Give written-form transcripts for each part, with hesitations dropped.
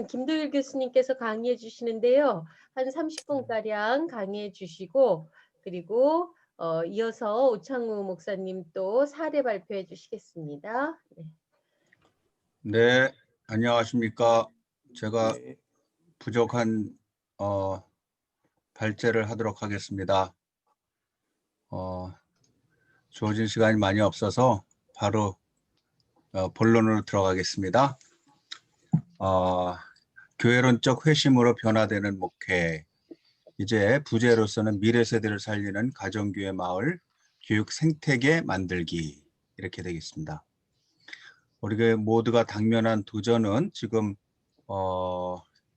김도율 교수님께서 강의해 주시는데요. 한 30분가량 강의해 주시고 그리고 이어서 오창우 목사님 또 사례 발표해 주시겠습니다. 네. 네, 안녕하십니까. 제가 네. 부족한 발제를 하도록 하겠습니다. 주어진 시간이 많이 없어서 바로 본론으로 들어가겠습니다. 교회론적 회심으로 변화되는 목회. 이제 부제로서는 미래 세대를 살리는 가정교회 마을 교육 생태계 만들기, 이렇게 되겠습니다. 우리 모두가 당면한 도전은 지금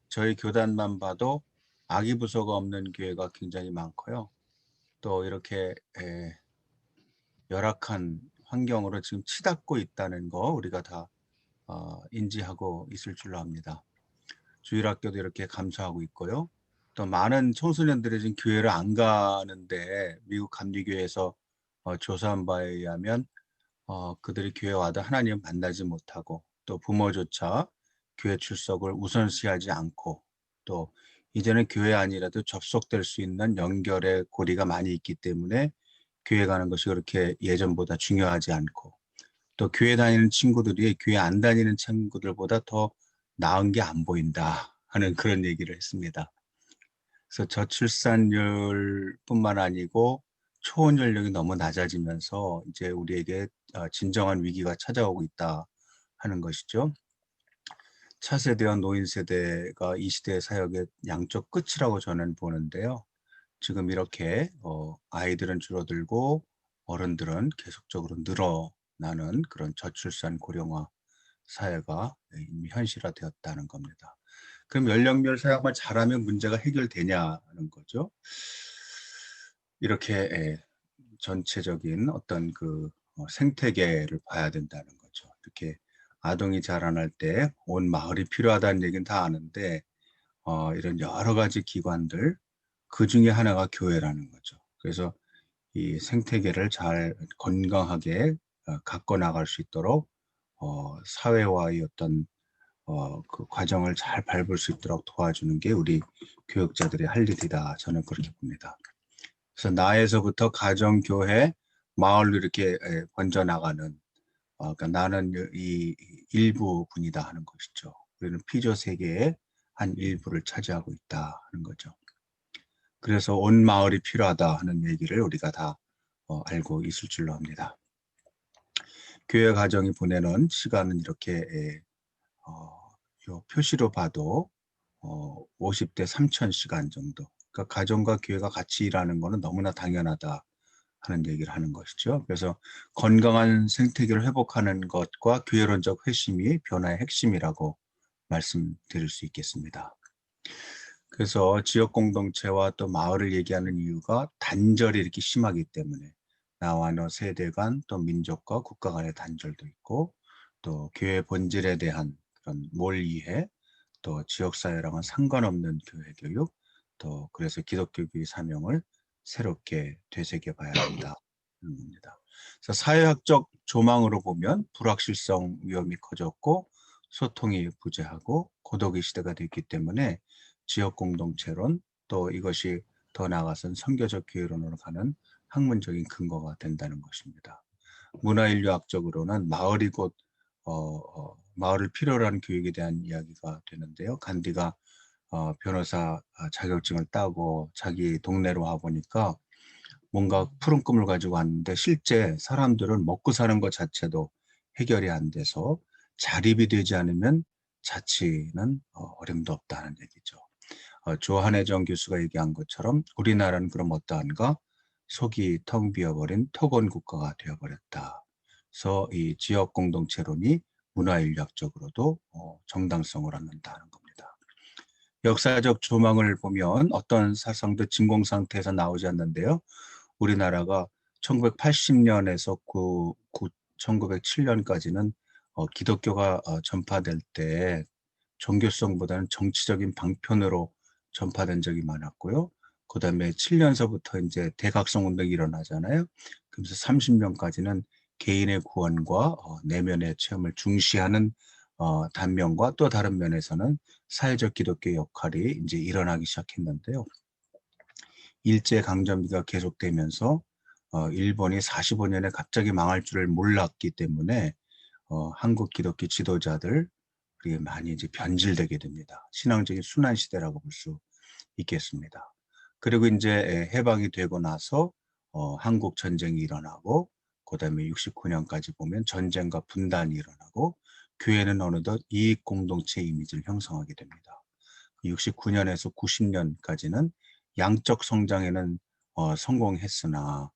저희 교단만 봐도 아기부서가 없는 교회가 굉장히 많고요. 또 이렇게 열악한 환경으로 지금 치닫고 있다는 거 우리가 다 인지하고 있을 줄로 압니다. 주일학교도 이렇게 감소하고 있고요. 또 많은 청소년들이 지금 교회를 안 가는데 미국 감리교회에서 조사한 바에 의하면 그들이 교회 와도 하나님을 만나지 못하고 또 부모조차 교회 출석을 우선시하지 않고 또 이제는 교회 아니라도 접속될 수 있는 연결의 고리가 많이 있기 때문에 교회 가는 것이 그렇게 예전보다 중요하지 않고 또 교회 다니는 친구들이 교회 안 다니는 친구들보다 더 나은 게 안 보인다 하는 그런 얘기를 했습니다. 그래서 저출산율뿐만 아니고 초혼 연령이 너무 낮아지면서 이제 우리에게 진정한 위기가 찾아오고 있다 하는 것이죠. 차세대와 노인 세대가 이 시대의 사역의 양쪽 끝이라고 저는 보는데요. 지금 이렇게 아이들은 줄어들고 어른들은 계속적으로 늘어나는 그런 저출산 고령화 사회가 이미 현실화되었다는 겁니다. 그럼 연령별 사역만 잘하면 문제가 해결되냐는 거죠. 이렇게 전체적인 어떤 그 생태계를 봐야 된다는 거죠. 이렇게 아동이 자라날 때 온 마을이 필요하다는 얘기는 다 아는데 이런 여러 가지 기관들 그 중에 하나가 교회라는 거죠. 그래서 이 생태계를 잘 건강하게 가꿔 나갈 수 있도록 사회와의 어떤 그 과정을 잘 밟을 수 있도록 도와주는 게 우리 교육자들의 할 일이다. 저는 그렇게 봅니다. 그래서 나에서부터 가정, 교회, 마을로 이렇게 번져나가는 그러니까 나는 이 일부분이다 하는 것이죠. 우리는 피조 세계의 한 일부를 차지하고 있다 하는 거죠. 그래서 온 마을이 필요하다 하는 얘기를 우리가 다 알고 있을 줄로 압니다. 교회 가정이 보내는 시간은 이렇게 요 표시로 봐도 50대 3,000시간 정도. 그러니까 가정과 교회가 같이 일하는 것은 너무나 당연하다 하는 얘기를 하는 것이죠. 그래서 건강한 생태계를 회복하는 것과 교회론적 회심이 변화의 핵심이라고 말씀드릴 수 있겠습니다. 그래서 지역 공동체와 또 마을을 얘기하는 이유가 단절이 이렇게 심하기 때문에 나와 너 세대 간 또 민족과 국가 간의 단절도 있고 또 교회 본질에 대한 그런 몰이해 또 지역사회랑은 상관없는 교회 교육 또 그래서 기독교의 사명을 새롭게 되새겨 봐야 한다 하는 겁니다. 그래서 사회학적 조망으로 보면 불확실성 위험이 커졌고 소통이 부재하고 고독의 시대가 됐기 때문에 지역 공동체론 또 이것이 더 나아가선 선교적 교회론으로 가는 학문적인 근거가 된다는 것입니다. 문화인류학적으로는 마을이 곧 마을을 필요로 하는 교육에 대한 이야기가 되는데요. 간디가 변호사 자격증을 따고 자기 동네로 와보니까 뭔가 푸른 꿈을 가지고 왔는데 실제 사람들은 먹고 사는 것 자체도 해결이 안 돼서 자립이 되지 않으면 자치는 어림도 없다는 얘기죠. 조한혜정 교수가 얘기한 것처럼 우리나라는 그럼 어떠한가? 속이 텅 비어버린 토건 국가가 되어버렸다. 그래서 이 지역 공동체론이 문화인류학적으로도 정당성을 얻는다는 겁니다. 역사적 조망을 보면 어떤 사상도 진공 상태에서 나오지 않는데요. 우리나라가 1980년에서 1907년까지는 기독교가 전파될 때 종교성보다는 정치적인 방편으로 전파된 적이 많았고요. 그 다음에 7년서부터 이제 대각성 운동이 일어나잖아요. 그래서 30년까지는 개인의 구원과 내면의 체험을 중시하는 단면과 또 다른 면에서는 사회적 기독교 역할이 이제 일어나기 시작했는데요. 일제 강점기가 계속되면서 일본이 45년에 갑자기 망할 줄을 몰랐기 때문에 한국 기독교 지도자들 그게 많이 이제 변질되게 됩니다. 신앙적인 순환 시대라고 볼 수 있겠습니다. 그리고 이제 해방이 되고 나서 한국 전쟁이 일어나고 그다음에 69년까지 보면 전쟁과 분단이 일어나고 교회는 어느덧 이익 공동체 이미지를 형성하게 됩니다. 69년에서 90년까지는 양적 성장에는 성공했으나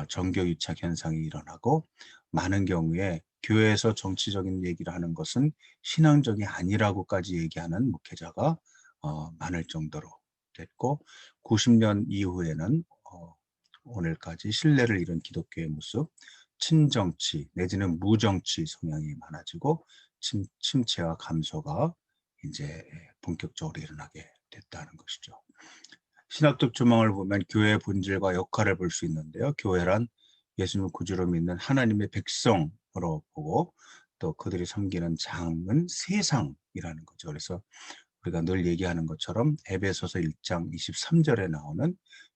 정교 유착 현상이 일어나고 많은 경우에 교회에서 정치적인 얘기를 하는 것은 신앙적이 아니라고까지 얘기하는 목회자가 많을 정도로 됐고 90년 이후에는 오늘까지 신뢰를 잃은 기독교의 모습, 친정치 내지는 무정치 성향이 많아지고 침체와 감소가 이제 본격적으로 일어나게 됐다는 것이죠. 신학적 조망을 보면 교회의 본질과 역할을 볼 수 있는데요. 교회란 예수님을 구주로 믿는 하나님의 백성으로 보고 또 그들이 섬기는 장은 세상이라는 거죠. 그래서 우리가 늘 얘기하는 것처럼 에베소서 1장 23절에 나오는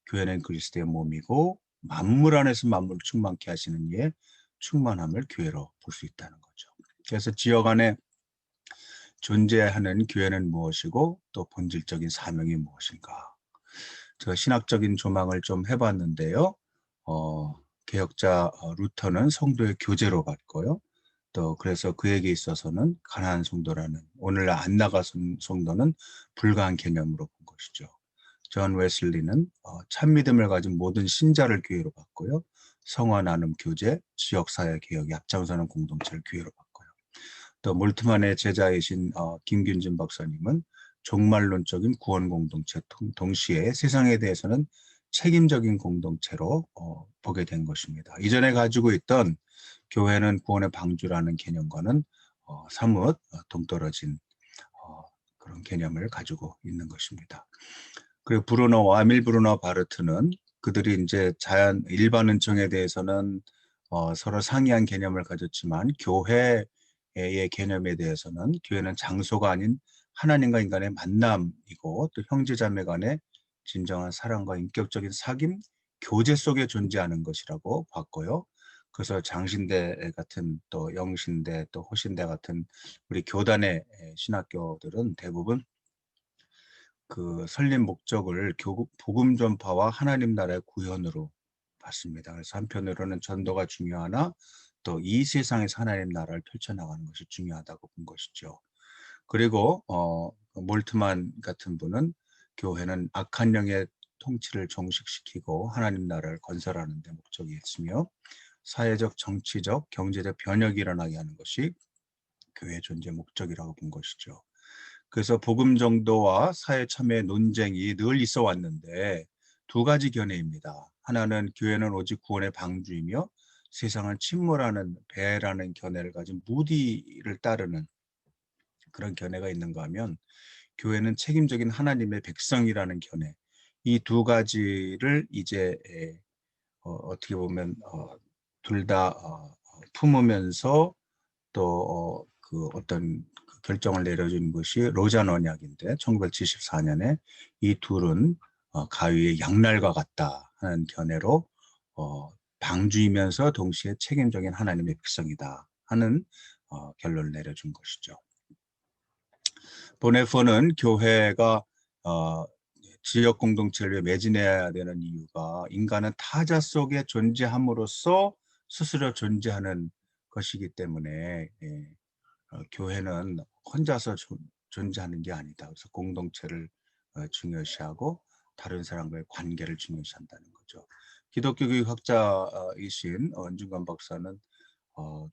교회는 그리스도의 몸이고 만물 안에서 만물을 충만케 하시는 이의 충만함을 교회로 볼 수 있다는 거죠. 그래서 지역 안에 존재하는 교회는 무엇이고 또 본질적인 사명이 무엇인가. 제가 신학적인 조망을 좀 해봤는데요. 개혁자 루터는 성도의 교제로 봤고요. 또 그래서 그에게 있어서는 가난한 성도라는 오늘날 안 나가선 성도는 불가한 개념으로 본 것이죠. 존 웨슬리는 참 믿음을 가진 모든 신자를 교회로 봤고요. 성화 나눔 교제, 지역사회 개혁에 앞장서는 공동체를 교회로 봤고요. 또 몰트만의 제자이신 김균진 박사님은 종말론적인 구원 공동체 동시에 세상에 대해서는 책임적인 공동체로 보게 된 것입니다. 이전에 가지고 있던 교회는 구원의 방주라는 개념과는 사뭇 동떨어진 그런 개념을 가지고 있는 것입니다. 그리고 브루노와 밀 브루노 바르트는 그들이 이제 자연 일반 은총에 대해서는 서로 상이한 개념을 가졌지만 교회의 개념에 대해서는 교회는 장소가 아닌 하나님과 인간의 만남이고 또 형제자매 간의 진정한 사랑과 인격적인 사귐, 교제 속에 존재하는 것이라고 봤고요. 그래서 장신대 같은 또 영신대 또 호신대 같은 우리 교단의 신학교들은 대부분 그 설립 목적을 복음 전파와 하나님 나라의 구현으로 봤습니다. 그래서 한편으로는 전도가 중요하나 또 이 세상에서 하나님 나라를 펼쳐나가는 것이 중요하다고 본 것이죠. 그리고 몰트만 같은 분은 교회는 악한 영의 통치를 종식시키고 하나님 나라를 건설하는 데 목적이 있으며 사회적, 정치적, 경제적 변혁이 일어나게 하는 것이 교회의 존재 목적이라고 본 것이죠. 그래서 복음 정도와 사회 참여의 논쟁이 늘 있어 왔는데 두 가지 견해입니다. 하나는 교회는 오직 구원의 방주이며 세상을 침몰하는 배라는 견해를 가진 무디를 따르는 그런 견해가 있는가 하면 교회는 책임적인 하나님의 백성이라는 견해 이 두 가지를 이제 어떻게 보면 둘 다 품으면서 또 그 어떤 그 결정을 내려준 것이 로잔 언약인데 1974년에 이 둘은 가위의 양날과 같다 하는 견해로 방주이면서 동시에 책임적인 하나님의 백성이다 하는 결론을 내려준 것이죠. 보네포는 교회가 지역 공동체를 위해 매진해야 되는 이유가 인간은 타자 속에 존재함으로써 스스로 존재하는 것이기 때문에 교회는 혼자서 존재하는 게 아니다. 그래서 공동체를 중요시하고 다른 사람과의 관계를 중요시한다는 거죠. 기독교 교육학자이신 은중관 박사는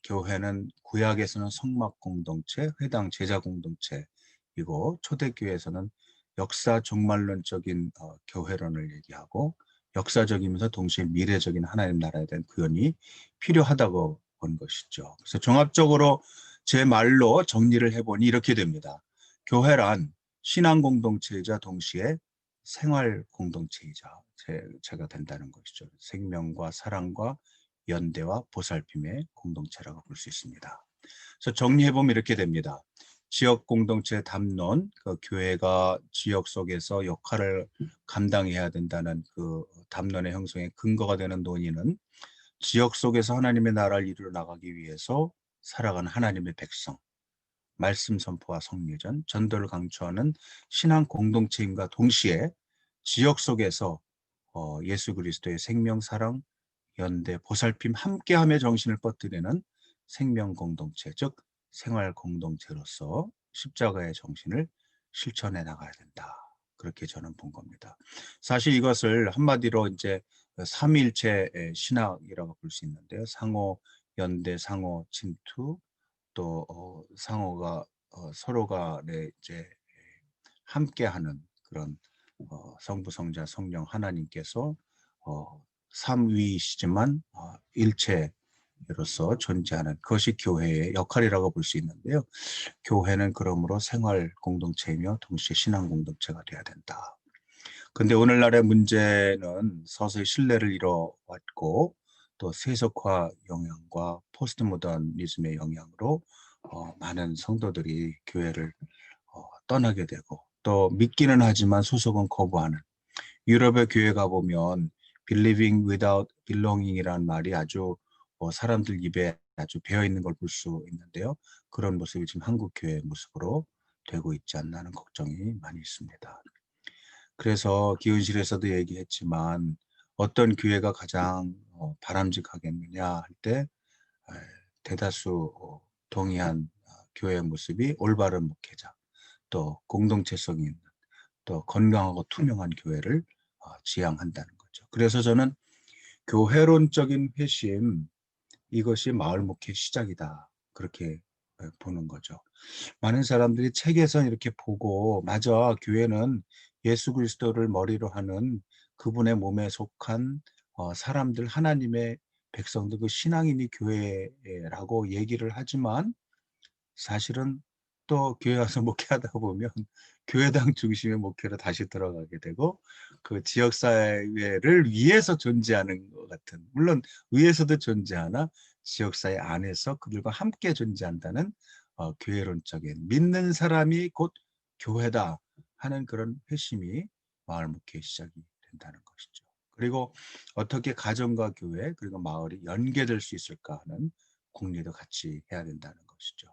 교회는 구약에서는 성막 공동체, 회당 제자 공동체이고 초대교회에서는 역사 종말론적인 교회론을 얘기하고 역사적이면서 동시에 미래적인 하나님 나라에 대한 구현이 필요하다고 본 것이죠. 그래서 종합적으로 제 말로 정리를 해보니 이렇게 됩니다. 교회란 신앙 공동체이자 동시에 생활 공동체이자 제가 된다는 것이죠. 생명과 사랑과 연대와 보살핌의 공동체라고 볼 수 있습니다. 그래서 정리해보면 이렇게 됩니다. 지역 공동체 담론, 그 교회가 지역 속에서 역할을 감당해야 된다는 그 담론의 형성의 근거가 되는 논의는 지역 속에서 하나님의 나라를 이루어 나가기 위해서 살아가는 하나님의 백성, 말씀 선포와 성례전, 전도를 강조하는 신앙 공동체임과 동시에 지역 속에서 예수 그리스도의 생명, 사랑, 연대, 보살핌, 함께함의 정신을 뻗드리는 생명 공동체, 즉 생활 공동체로서 십자가의 정신을 실천해 나가야 된다. 그렇게 저는 본 겁니다. 사실 이것을 한마디로 이제 삼위일체 신학이라고 볼 수 있는데요. 상호 연대, 상호 침투, 또 상호가 서로 간에 이제 함께하는 그런 성부, 성자, 성령 하나님께서 삼위이시지만 일체로서 존재하는 그것이 교회의 역할이라고 볼 수 있는데요. 교회는 그러므로 생활 공동체이며 동시에 신앙 공동체가 돼야 된다. 근데 오늘날의 문제는 서서히 신뢰를 잃어왔고 또 세속화 영향과 포스트 모더니즘의 영향으로 많은 성도들이 교회를 떠나게 되고 또 믿기는 하지만 소속은 거부하는 유럽의 교회 가보면 believing without belonging이라는 말이 아주 사람들 입에 아주 배어 있는 걸 볼 수 있는데요. 그런 모습이 지금 한국 교회의 모습으로 되고 있지 않나 하는 걱정이 많이 있습니다. 그래서 기은실에서도 얘기했지만 어떤 교회가 가장 바람직하겠느냐 할 때 대다수 동의한 교회의 모습이 올바른 목회자, 또 공동체성이 있는, 또 건강하고 투명한 교회를 지향한다는 거죠. 그래서 저는 교회론적인 회심, 이것이 마을 목회 시작이다. 그렇게 보는 거죠. 많은 사람들이 책에서 이렇게 보고 맞아 교회는 예수 그리스도를 머리로 하는 그분의 몸에 속한 사람들 하나님의 백성들 그 신앙인이 교회라고 얘기를 하지만 사실은 또 교회 와서 목회하다 보면 교회당 중심의 목회로 다시 들어가게 되고 그 지역사회를 위해서 존재하는 것 같은 물론 위에서도 존재하나 지역사회 안에서 그들과 함께 존재한다는 교회론적인 믿는 사람이 곧 교회다 하는 그런 회심이 마을 목회의 시작이 된다는 것이죠. 그리고 어떻게 가정과 교회 그리고 마을이 연계될 수 있을까 하는 궁리도 같이 해야 된다는 것이죠.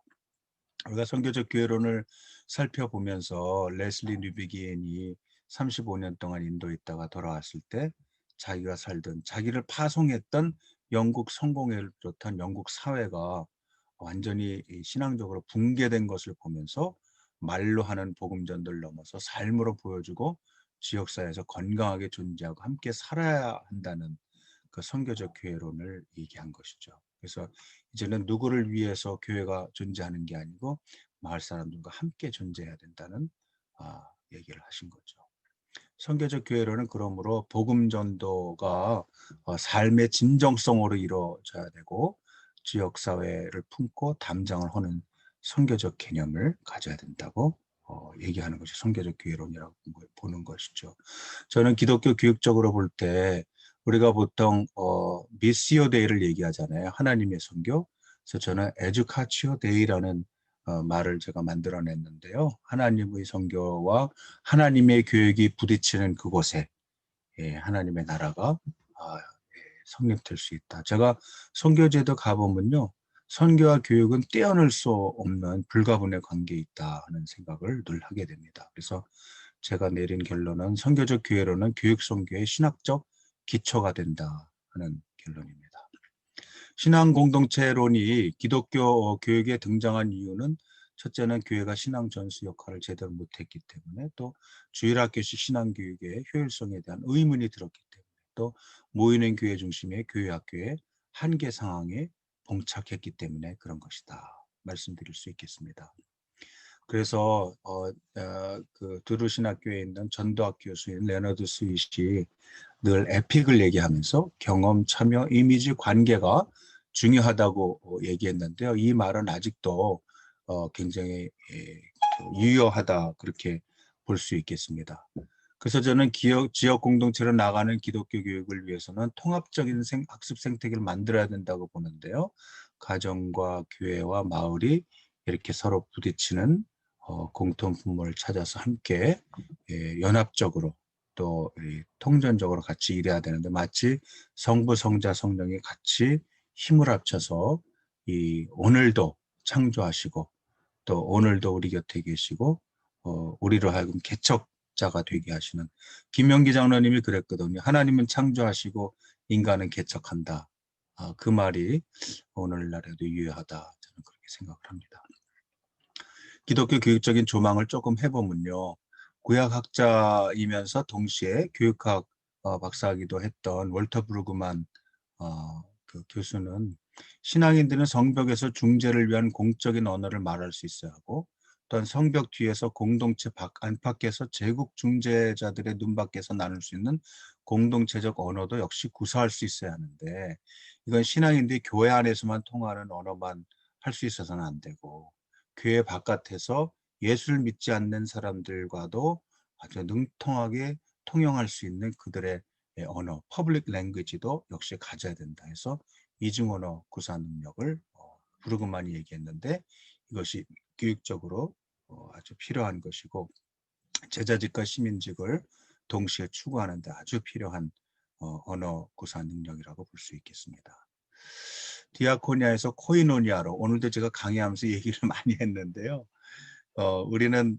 우리가 선교적 교회론을 살펴보면서 레슬리 뉴비기엔이 35년 동안 인도에 있다가 돌아왔을 때 자기가 살던 자기를 파송했던 영국 성공회를 비롯한 영국 사회가 완전히 신앙적으로 붕괴된 것을 보면서 말로 하는 복음전도를 넘어서 삶으로 보여주고 지역사회에서 건강하게 존재하고 함께 살아야 한다는 그 선교적 교회론을 얘기한 것이죠. 그래서 이제는 누구를 위해서 교회가 존재하는 게 아니고 마을 사람들과 함께 존재해야 된다는 얘기를 하신 거죠. 선교적 교회론은 그러므로 복음 전도가 삶의 진정성으로 이루어져야 되고 지역 사회를 품고 담장을 하는 선교적 개념을 가져야 된다고 얘기하는 것이 선교적 교회론이라고 보는 것이죠. 저는 기독교 교육적으로 볼 때 우리가 보통 미시오 데이를 얘기하잖아요. 하나님의 선교. 그래서 저는 에듀카치오 데이라는 말을 제가 만들어냈는데요. 하나님의 선교와 하나님의 교육이 부딪히는 그곳에 하나님의 나라가 성립될 수 있다. 제가 선교제도 가보면요. 선교와 교육은 떼어낼 수 없는 불가분의 관계에 있다 하는 생각을 늘 하게 됩니다. 그래서 제가 내린 결론은 선교적 교회로는 교육 선교의 신학적 기초가 된다 하는 결론입니다. 신앙 공동체론이 기독교 교육에 등장한 이유는 첫째는 교회가 신앙 전수 역할을 제대로 못했기 때문에 또 주일학교식 신앙교육의 효율성에 대한 의문이 들었기 때문에 또 모이는 교회 중심의 교회학교의 한계 상황에 봉착했기 때문에 그런 것이다 말씀드릴 수 있겠습니다. 그래서 그 두루신학교에 있는 전도학 교수인 레너드 스윗이 늘 에픽을 얘기하면서 경험, 참여, 이미지, 관계가 중요하다고 얘기했는데요. 이 말은 아직도 굉장히 유효하다 그렇게 볼 수 있겠습니다. 그래서 저는 지역 공동체로 나가는 기독교 교육을 위해서는 통합적인 학습 생태계를 만들어야 된다고 보는데요. 가정과 교회와 마을이 이렇게 서로 부딪히는 공통 분모를 찾아서 함께 연합적으로 또 통전적으로 같이 일해야 되는데, 마치 성부, 성자, 성령이 같이 힘을 합쳐서 이 오늘도 창조하시고 또 오늘도 우리 곁에 계시고 우리로 하여금 개척자가 되게 하시는, 김명기 장로님이 그랬거든요. 하나님은 창조하시고 인간은 개척한다. 그 말이 오늘날에도 유효하다, 저는 그렇게 생각을 합니다. 기독교 교육적인 조망을 조금 해보면요, 구약학자이면서 동시에 교육학 박사이기도 했던 월터 브루그만 그 교수는, 신앙인들은 성벽에서 중재를 위한 공적인 언어를 말할 수 있어야 하고, 또한 성벽 뒤에서 공동체 안팎에서 제국 중재자들의 눈 밖에서 나눌 수 있는 공동체적 언어도 역시 구사할 수 있어야 하는데, 이건 신앙인들이 교회 안에서만 통하는 언어만 할 수 있어서는 안 되고, 교회 바깥에서 예수를 믿지 않는 사람들과도 아주 능통하게 통용할 수 있는 그들의 언어, 퍼블릭 랭귀지도 역시 가져야 된다 해서 이중언어 구사 능력을 브루그만이 얘기했는데, 이것이 교육적으로 아주 필요한 것이고, 제자직과 시민직을 동시에 추구하는 데 아주 필요한 언어 구사 능력이라고 볼 수 있겠습니다. 디아코니아에서 코이노니아로, 오늘도 제가 강의하면서 얘기를 많이 했는데요. 우리는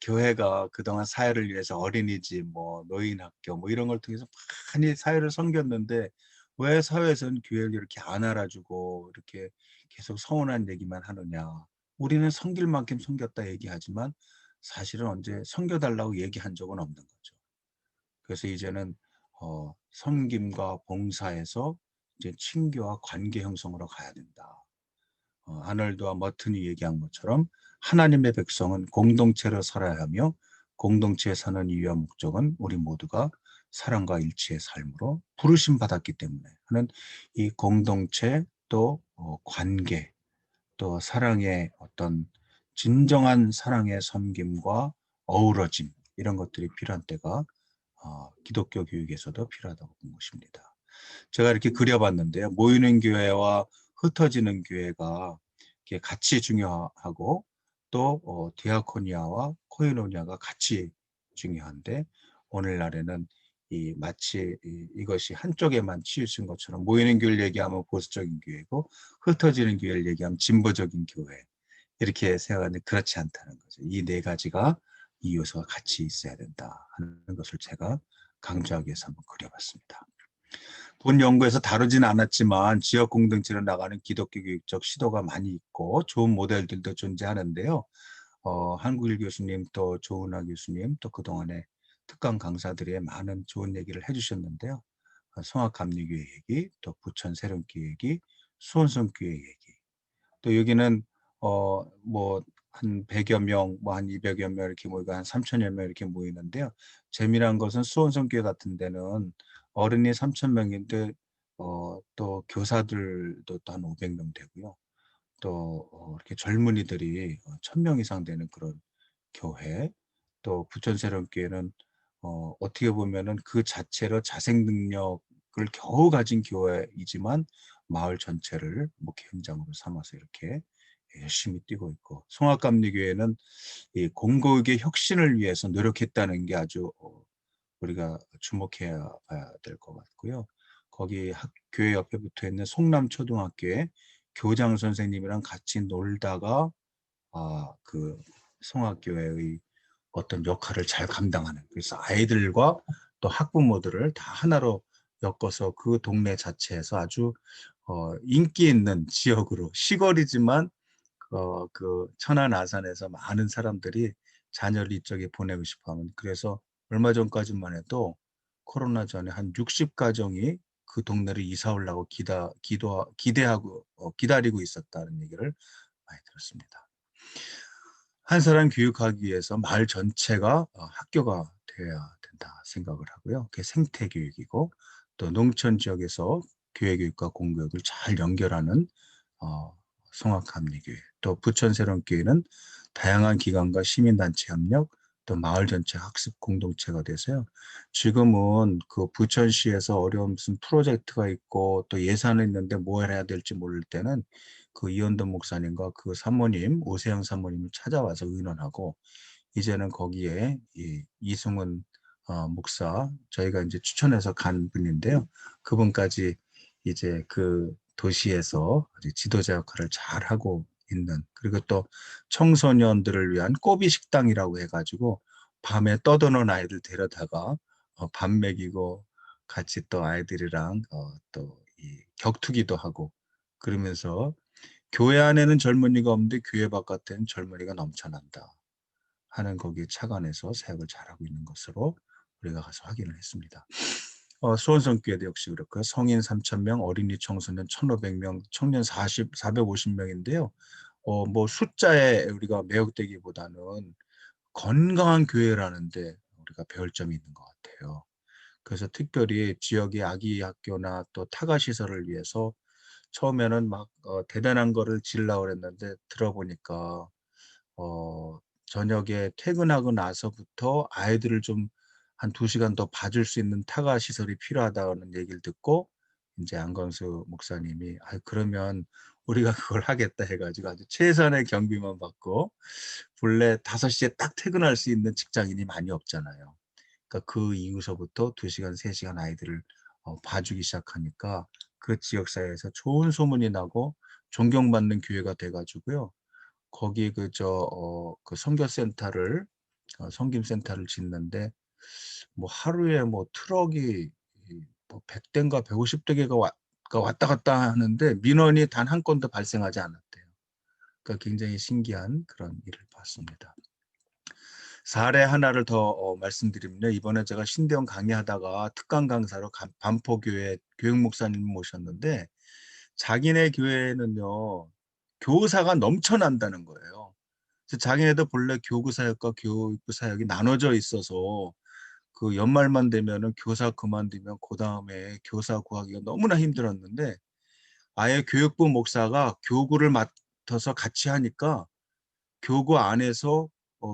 교회가 그동안 사회를 위해서 어린이집, 뭐 노인학교, 뭐 이런 걸 통해서 많이 사회를 섬겼는데, 왜 사회에서는 교회를 이렇게 안 알아주고 이렇게 계속 서운한 얘기만 하느냐. 우리는 섬길 만큼 섬겼다 얘기하지만 사실은 언제 섬겨달라고 얘기한 적은 없는 거죠. 그래서 이제는 섬김과 봉사에서 이제 친교와 관계 형성으로 가야 된다. 아놀드와 머튼이 얘기한 것처럼 하나님의 백성은 공동체로 살아야 하며, 공동체에 사는 이유와 목적은 우리 모두가 사랑과 일치의 삶으로 부르심 받았기 때문에 하는 이 공동체, 또 관계, 또 사랑의 어떤 진정한 사랑의 섬김과 어우러짐, 이런 것들이 필요한 때가 기독교 교육에서도 필요하다고 본 것입니다. 제가 이렇게 그려봤는데요, 모이는 교회와 흩어지는 교회가 이렇게 같이 중요하고, 또 디아코니아와 코이노니아가 같이 중요한데, 오늘날에는 마치 이것이 한쪽에만 치우친 것처럼, 모이는 교회를 얘기하면 보수적인 교회고 흩어지는 교회를 얘기하면 진보적인 교회, 이렇게 생각하는데 그렇지 않다는 거죠. 이 네 가지가, 이 요소가 같이 있어야 된다 하는 것을 제가 강조하기 위해서 한번 그려봤습니다. 본 연구에서 다루지는 않았지만 지역 공동체로 나가는 기독교 교육적 시도가 많이 있고 좋은 모델들도 존재하는데요. 한국일 교수님, 또 조은하 교수님, 또 그동안에 특강 강사들이 많은 좋은 얘기를 해주셨는데요. 성악감리교회 얘기, 또 부천 세련교회 얘기, 수원성교회 얘기, 또 여기는 뭐 한 100여 명, 뭐 한 200여 명 이렇게 모이고 한 3천여 명 이렇게 모이는데요. 재미난 것은 수원성교회 같은 데는 어른이 3,000명인데 또 교사들도 또 한 500명 되고요. 또 이렇게 젊은이들이 1,000명 이상 되는 그런 교회, 또 부천세련교회는 어떻게 보면은 그 자체로 자생 능력을 겨우 가진 교회이지만 마을 전체를 목회 현장으로 삼아서 이렇게 열심히 뛰고 있고, 송악감리교회는 이 공교육의 혁신을 위해서 노력했다는 게 아주 우리가 주목해야 봐야 될 것 같고요. 거기 교회 옆에 붙어 있는 송남초등학교에 교장 선생님이랑 같이 놀다가 그 송학교회의 어떤 역할을 잘 감당하는, 그래서 아이들과 또 학부모들을 다 하나로 엮어서 그 동네 자체에서 아주 인기 있는 지역으로, 시골이지만 그 천안 아산에서 많은 사람들이 자녀를 이쪽에 보내고 싶어하는, 그래서 얼마 전까지만 해도 코로나 전에 한 60가정이 그 동네를 이사 오려고 기대하고 기다리고 있었다는 얘기를 많이 들었습니다. 한 사람 교육하기 위해서 마을 전체가 학교가 되어야 된다 생각을 하고요. 그게 생태 교육이고, 또 농촌 지역에서 교회 교육과 공교육을 잘 연결하는 성악감리교회, 또 부천세련교회는 다양한 기관과 시민단체 협력, 또 마을 전체 학습 공동체가 돼서요. 지금은 그 부천시에서 어려운 무슨 프로젝트가 있고 또 예산이 있는데 뭘 해야 될지 모를 때는 그 이현돈 목사님과 그 사모님, 오세영 사모님을 찾아와서 의논하고, 이제는 거기에 이 이승훈 목사, 저희가 이제 추천해서 간 분인데요. 그분까지 이제 그 도시에서 아주 지도자 역할을 잘 하고 있는, 그리고 또 청소년들을 위한 꼬비 식당이라고 해가지고 밤에 떠드는 아이들 데려다가 밥 먹이고 같이 또 아이들이랑 또 이 격투기도 하고, 그러면서 교회 안에는 젊은이가 없는데 교회 바깥에는 젊은이가 넘쳐난다 하는, 거기에 착안해서 사역을 잘하고 있는 것으로 우리가 가서 확인을 했습니다. 수원성교회도 역시 그렇고요. 성인 3,000명, 어린이 청소년 1,500명, 청년 450명인데요. 뭐 숫자에 우리가 매혹되기보다는 건강한 교회라는데 우리가 배울 점이 있는 것 같아요. 그래서 특별히 지역의 아기 학교나 또 타가 시설을 위해서 처음에는 막 대단한 거를 지으려고 그랬는데, 들어보니까 저녁에 퇴근하고 나서부터 아이들을 좀 한 2시간 더 봐줄 수 있는 타가 시설이 필요하다는 얘기를 듣고, 이제 안광수 목사님이 그러면 우리가 그걸 하겠다 해가지고 아주 최선의 경비만 받고, 본래 5시에 딱 퇴근할 수 있는 직장인이 많이 없잖아요. 그러니까 그 이후서부터 2시간, 3시간 아이들을 봐주기 시작하니까 그 지역사회에서 좋은 소문이 나고 존경받는 교회가 돼가지고요. 거기 그 선교센터를 섬김센터를 짓는데, 뭐 하루에 뭐 트럭이 뭐 100대인가 150대가 왔다 갔다 하는데 민원이 단 한 건도 발생하지 않았대요. 그러니까 굉장히 신기한 그런 일을 봤습니다. 사례 하나를 더 말씀드리면, 이번에 제가 신대원 강의하다가 특강 강사로 반포교회 교육 목사님 모셨는데, 자기네 교회는요 교사가 넘쳐난다는 거예요. 그래서 자기네도 본래 교구 사역과 교육부 사역이 나눠져 있어서 그 연말만 되면은 교사 그만두면 그 다음에 교사 구하기가 너무나 힘들었는데, 아예 교육부 목사가 교구를 맡아서 같이 하니까 교구 안에서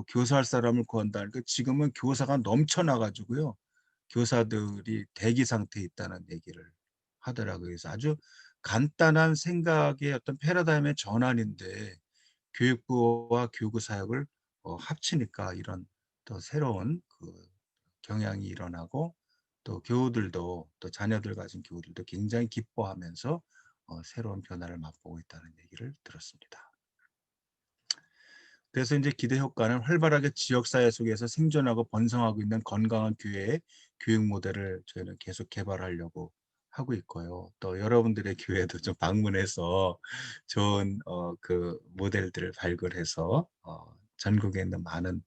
교사할 사람을 구한다니까 지금은 교사가 넘쳐나가지고요. 교사들이 대기 상태에 있다는 얘기를 하더라고요. 그래서 아주 간단한 생각의 어떤 패러다임의 전환인데, 교육부와 교구 사역을 합치니까 이런 또 새로운 그 경향이 일어나고, 또 교우들도, 또 자녀들 가진 교우들도 굉장히 기뻐하면서 새로운 변화를 맛보고 있다는 얘기를 들었습니다. 그래서 이제 기대 효과는 활발하게 지역사회 속에서 생존하고 번성하고 있는 건강한 교회의 교육 모델을 저희는 계속 개발하려고 하고 있고요. 또 여러분들의 교회도 좀 방문해서 좋은 그 모델들을 발굴해서 전국에 있는 많은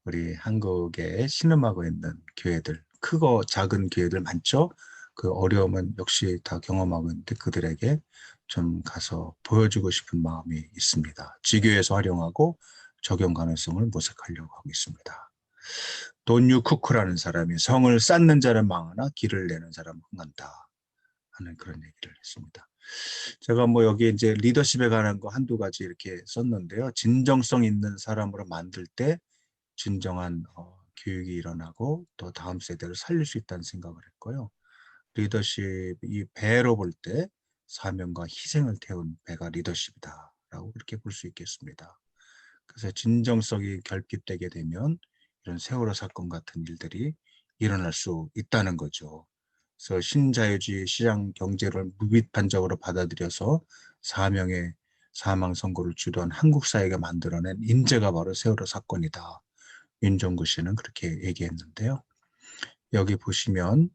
우리 한국에 신음하고 있는 교회들, 크고 작은 교회들 많죠. 그 어려움은 역시 다 경험하고 있는데 그들에게 좀 가서 보여주고 싶은 마음이 있습니다. 지교에서 활용하고 적용 가능성을 모색하려고 하고 있습니다. 돈유 쿠크라는 사람이 성을 쌓는 자는 망하나 길을 내는 사람은 흥한다 하는 그런 얘기를 했습니다. 제가 뭐 여기 이제 리더십에 관한 거 한두 가지 이렇게 썼는데요. 진정성 있는 사람으로 만들 때 진정한 교육이 일어나고 또 다음 세대를 살릴 수 있다는 생각을 했고요. 리더십, 이 배로 볼 때 사명과 희생을 태운 배가 리더십이다라고 그렇게 볼 수 있겠습니다. 그래서 진정성이 결핍되게 되면 이런 세월호 사건 같은 일들이 일어날 수 있다는 거죠. 그래서 신자유주의 시장 경제를 무비판적으로 받아들여서 사명의 사망 선고를 주도한 한국 사회가 만들어낸 인재가 바로 세월호 사건이다. 윤종구 씨는 그렇게 얘기했는데요. 여기 보시면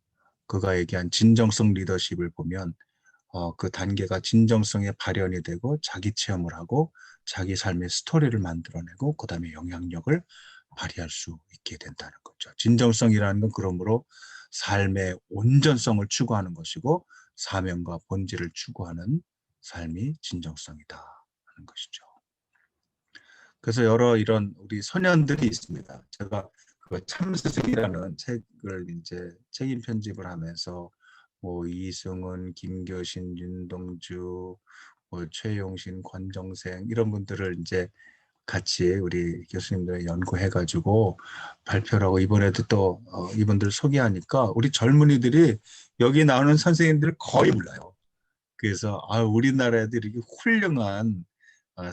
그가 얘기한 진정성 리더십을 보면 그 단계가 진정성의 발현이 되고 자기 체험을 하고 자기 삶의 스토리를 만들어내고 그 다음에 영향력을 발휘할 수 있게 된다는 거죠. 진정성이라는 건 그러므로 삶의 온전성을 추구하는 것이고 사명과 본질을 추구하는 삶이 진정성이다 하는 것이죠. 그래서 여러 이런 우리 선현들이 있습니다. 제가 그 참스승이라는 책을 이제 책임 편집을 하면서 뭐 이승훈, 김교신, 윤동주, 뭐 최용신, 권정생 이런 분들을 이제 같이 우리 교수님들 연구해가지고 발표를 하고 이번에도 또 이분들 소개하니까 우리 젊은이들이 여기 나오는 선생님들을 거의 몰라요. 그래서 우리나라에도 이렇게 훌륭한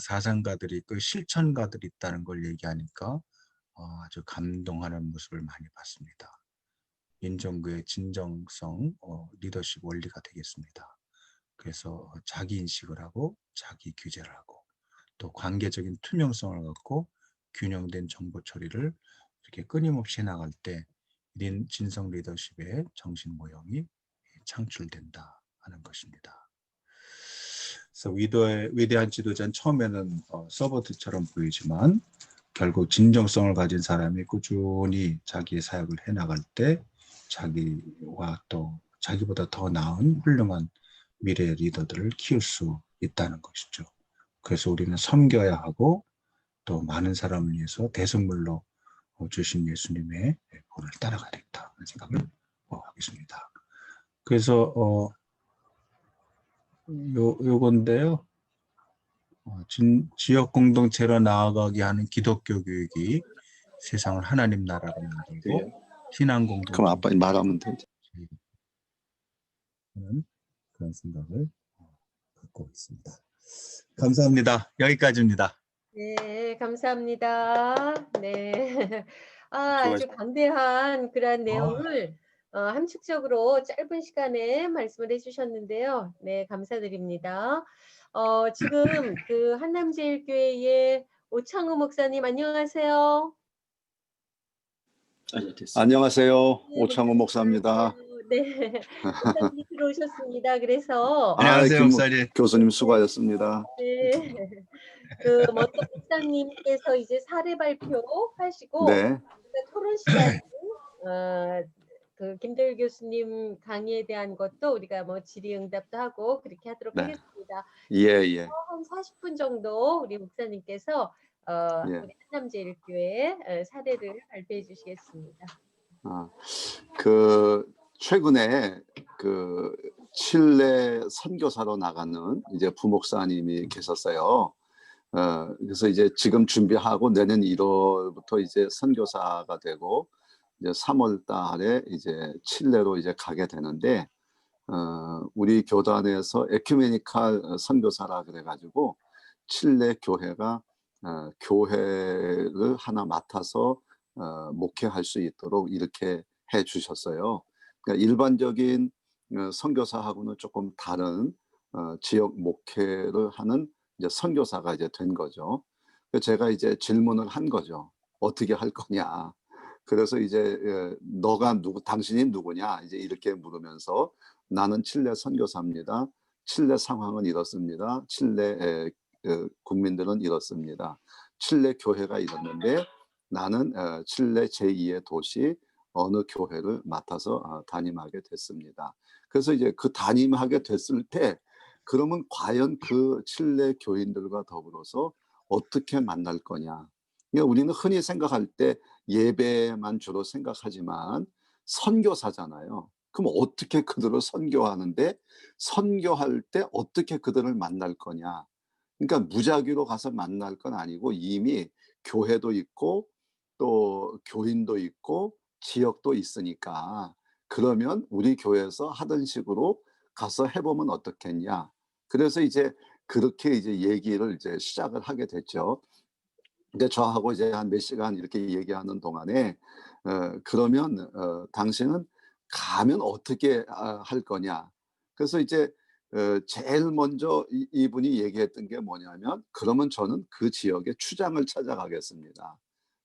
사상가들이 있고 실천가들이 있다는 걸 얘기하니까 아주 감동하는 모습을 많이 봤습니다. 민정부의 진정성, 리더십 원리가 되겠습니다. 그래서 자기 인식을 하고 자기 규제를 하고 또 관계적인 투명성을 갖고 균형된 정보 처리를 이렇게 끊임없이 해나갈 때 진성 리더십의 정신 모형이 창출된다 하는 것입니다. 그래서 위대한 지도자는 처음에는 서버트처럼 보이지만 결국 진정성을 가진 사람이 꾸준히 자기의 사역을 해나갈 때 자기와 또 자기보다 더 나은 훌륭한 미래의 리더들을 키울 수 있다는 것이죠. 그래서 우리는 섬겨야 하고 또 많은 사람을 위해서 대선물로 주신 예수님의 본을 따라가야 되겠다 하는 생각을 하겠습니다. 그래서 요건데요. 지역 공동체로 나아가게 하는 기독교 교육이 세상을 하나님 나라로 만들고 신앙 공동체. 그럼 아빠 말하면 되지. 그런 생각을 갖고 있습니다. 감사합니다. 여기까지입니다. 네, 감사합니다. 네. 아주 방대한 그런 내용을 함축적으로 짧은 시간에 말씀을 해주셨는데요. 네, 감사드립니다. 지금 그 한남제일교회의 오창우 목사님 안녕하세요. 안녕하세요. 네, 오창호 목사입니다. 네, 목사님이 들어오셨습니다. 그래서 안녕하세요, 목사님. 교수님 수고하셨습니다. 네, 그 먼저 목사님께서 이제 사례 발표하시고 네. 토론 시간 그 김도일 교수님 강의에 대한 것도 우리가 뭐 질의응답도 하고 그렇게 하도록 네. 하겠습니다. 예. 한 40분 정도 우리 목사님께서 예. 우리 한남제일교회 사례를 발표해 주시겠습니다. 그 최근에 그 칠레 선교사로 나가는 이제 부목사님이 계셨어요. 그래서 이제 지금 준비하고 내년 1월부터 이제 선교사가 되고 이제 3월 달에 이제 칠레로 이제 가게 되는데 우리 교단에서 에큐메니칼 선교사라 그래가지고 칠레 교회가 교회를 하나 맡아서 목회할 수 있도록 이렇게 해 주셨어요. 그러니까 일반적인 선교사하고는 조금 다른 지역 목회를 하는 이제 선교사가 이제 된 거죠. 그래서 제가 이제 질문을 한 거죠. 어떻게 할 거냐. 그래서 이제 당신이 누구냐 이제 이렇게 물으면서 나는 칠레 선교사입니다. 칠레 상황은 이렇습니다. 칠레 국민들은 이렇습니다. 칠레 교회가 이렇는데 나는 칠레 제2의 도시 어느 교회를 맡아서 담임하게 됐습니다. 그래서 이제 그 담임하게 됐을 때 그러면 과연 그 칠레 교인들과 더불어서 어떻게 만날 거냐. 그러니까 우리는 흔히 생각할 때 예배만 주로 생각하지만 선교사잖아요. 그럼 어떻게 그들을 선교하는데 선교할 때 어떻게 그들을 만날 거냐. 그러니까 무작위로 가서 만날 건 아니고 이미 교회도 있고 또 교인도 있고 지역도 있으니까 그러면 우리 교회에서 하던 식으로 가서 해보면 어떻겠냐. 그래서 이제 그렇게 이제 얘기를 이제 시작을 하게 됐죠. 근데 저하고 이제 한 몇 시간 이렇게 얘기하는 동안에 그러면 당신은 가면 어떻게 할 거냐. 그래서 이제 제일 먼저 이분이 얘기했던 게 뭐냐면 그러면 저는 그 지역의 추장을 찾아가겠습니다.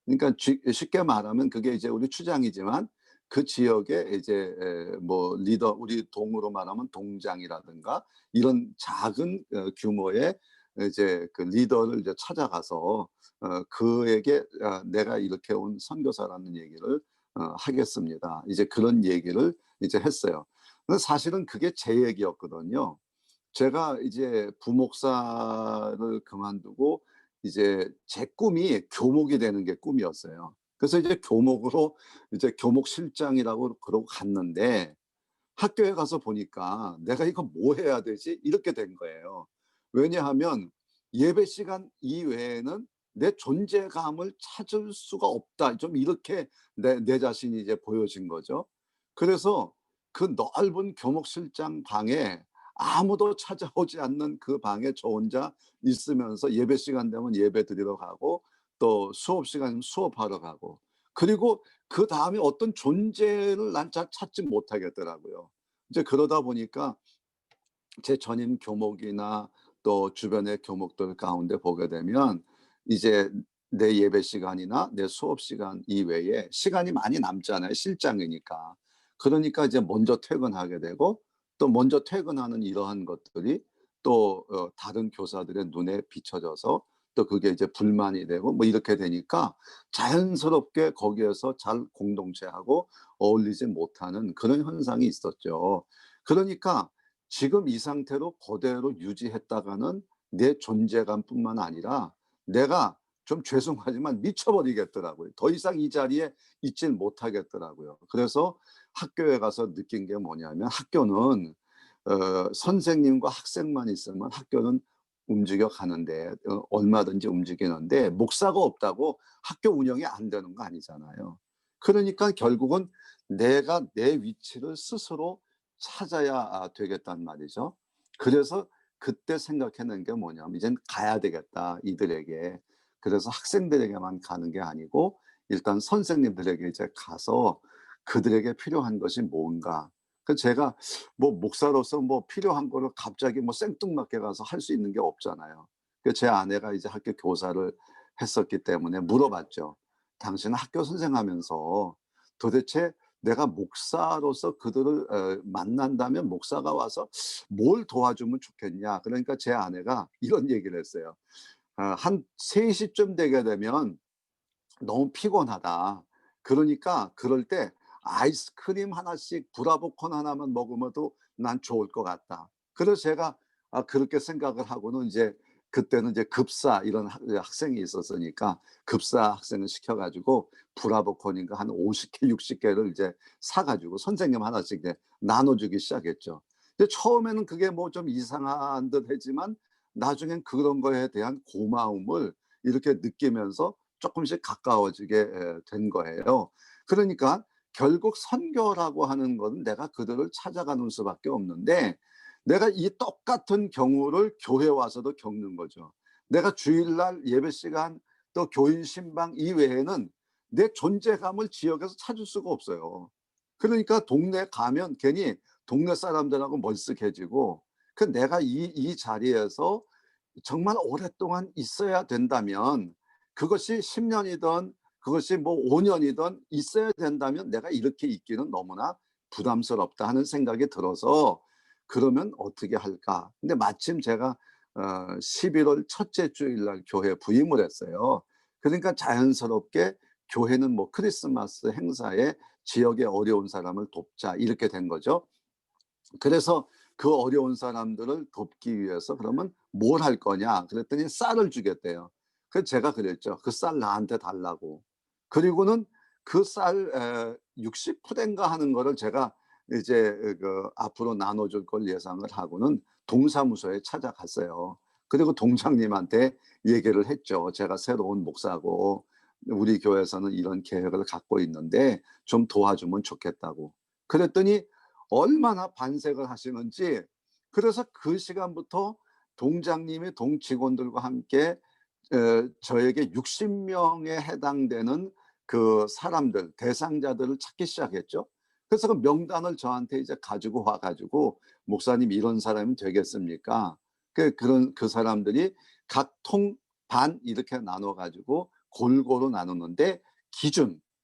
그러니까 쉽게 말하면 그게 이제 우리 추장이지만 그 지역에 이제 뭐 리더 우리 동으로 말하면 동장이라든가 이런 작은 규모의 이제 그 리더를 이제 찾아가서 그에게 내가 이렇게 온 선교사라는 얘기를 하겠습니다. 이제 그런 얘기를 이제 했어요. 근데 사실은 그게 제 얘기였거든요. 제가 이제 부목사를 그만두고 이제 제 꿈이 교목이 되는 게 꿈이었어요. 그래서 이제 교목으로 이제 교목실장이라고 그러고 갔는데 학교에 가서 보니까 '내가 이거 뭐 해야 되지?' 이렇게 된 거예요. 왜냐하면 예배 시간 이외에는 내 존재감을 찾을 수가 없다. 좀 이렇게 내 자신이 이제 보여진 거죠. 그래서 그 넓은 교목실장 방에 아무도 찾아오지 않는 그 방에 저 혼자 있으면서 예배 시간 되면 예배 드리러 가고 또 수업 시간이면 수업하러 가고, 그리고 그다음에 어떤 존재를 난 잘 찾지 못하겠더라고요. 이제 그러다 보니까 제 전임 교목이나 또 주변의 교목들 가운데 보게 되면 이제 내 예배 시간이나 내 수업 시간 이외에 시간이 많이 남잖아요, 실장이니까. 그러니까 이제 먼저 퇴근하게 되고, 또 먼저 퇴근하는 이러한 것들이 또 다른 교사들의 눈에 비춰져서 또 그게 이제 불만이 되고 뭐 이렇게 되니까 자연스럽게 거기에서 잘 공동체하고 어울리지 못하는 그런 현상이 있었죠. 그러니까 지금 이 상태로 그대로 유지했다가는 내 존재감뿐만 아니라 내가 좀 죄송하지만 미쳐버리겠더라고요. 더 이상 이 자리에 있질 못하겠더라고요. 그래서 학교에 가서 느낀 게 뭐냐면, 학교는 선생님과 학생만 있으면 학교는 움직여 가는데 얼마든지 움직이는데, 목사가 없다고 학교 운영이 안 되는 거 아니잖아요. 그러니까 결국은 내가 내 위치를 스스로 찾아야 되겠단 말이죠. 그래서 그때 생각해낸 게 뭐냐면, 이젠 가야 되겠다, 이들에게. 그래서 학생들에게만 가는 게 아니고 일단 선생님들에게 이제 가서 그들에게 필요한 것이 뭔가. 그 제가 뭐 목사로서 뭐 필요한 거를 갑자기 뭐 생뚱맞게 가서 할 수 있는 게 없잖아요. 그 제 아내가 이제 학교 교사를 했었기 때문에 물어봤죠. 당신은 학교 선생하면서 도대체 내가 목사로서 그들을 만난다면 목사가 와서 뭘 도와주면 좋겠냐. 그러니까 제 아내가 이런 얘기를 했어요. 한 3 시쯤 되게 되면 너무 피곤하다. 그러니까 그럴 때 아이스크림 하나씩 브라보콘 하나만 먹으면도 난 좋을 것 같다. 그래서 제가 그렇게 생각을 하고는 이제 그때는 이제 급사 이런 학생이 있었으니까 급사 학생을 시켜 가지고 브라보콘인가 한 50개 60개를 이제 사 가지고 선생님 하나씩 이제 나눠 주기 시작했죠. 근데 처음에는 그게 뭐 좀 이상한 듯 했지만 나중엔 그런 거에 대한 고마움을 이렇게 느끼면서 조금씩 가까워지게 된 거예요. 그러니까 결국 선교라고 하는 건 내가 그들을 찾아가는 수밖에 없는데, 내가 이 똑같은 경우를 교회 와서도 겪는 거죠. 내가 주일날 예배 시간 또 교인 신방 이외에는 내 존재감을 지역에서 찾을 수가 없어요. 그러니까 동네 가면 괜히 동네 사람들하고 멀쓱해지고, 그 내가 이 자리에서 정말 오랫동안 있어야 된다면, 그것이 10년이든 그것이 뭐 5년이든 있어야 된다면 내가 이렇게 있기는 너무나 부담스럽다 하는 생각이 들어서, 그러면 어떻게 할까? 근데 마침 제가 11월 첫째 주일 날 교회 부임을 했어요. 그러니까 자연스럽게 교회는 뭐 크리스마스 행사에 지역의 어려운 사람을 돕자 이렇게 된 거죠. 그래서 그 어려운 사람들을 돕기 위해서 그러면 뭘 할 거냐 그랬더니 쌀을 주겠대요. 그래서 제가 그랬죠. 그 쌀 나한테 달라고. 그리고는 그 쌀 60푸대인가 하는 거를 제가 이제 그 앞으로 나눠줄 걸 예상을 하고는 동사무소에 찾아갔어요. 그리고 동장님한테 얘기를 했죠. 제가 새로운 목사고 우리 교회에서는 이런 계획을 갖고 있는데 좀 도와주면 좋겠다고. 그랬더니 얼마나 반색을 하시는지. 그래서 그 시간부터 동장님이 동직원들과 함께 저에게 60명에 해당되는 그 사람들, 대상자들을 찾기 시작했죠. 그래서 그 명단을 저한테 이제 가지고 와 가지고 "목사님 이런 사람이 되겠습니까?" 그런 그 사람들이 각 통 반 이렇게 나눠 가지고 골고루 나누는데,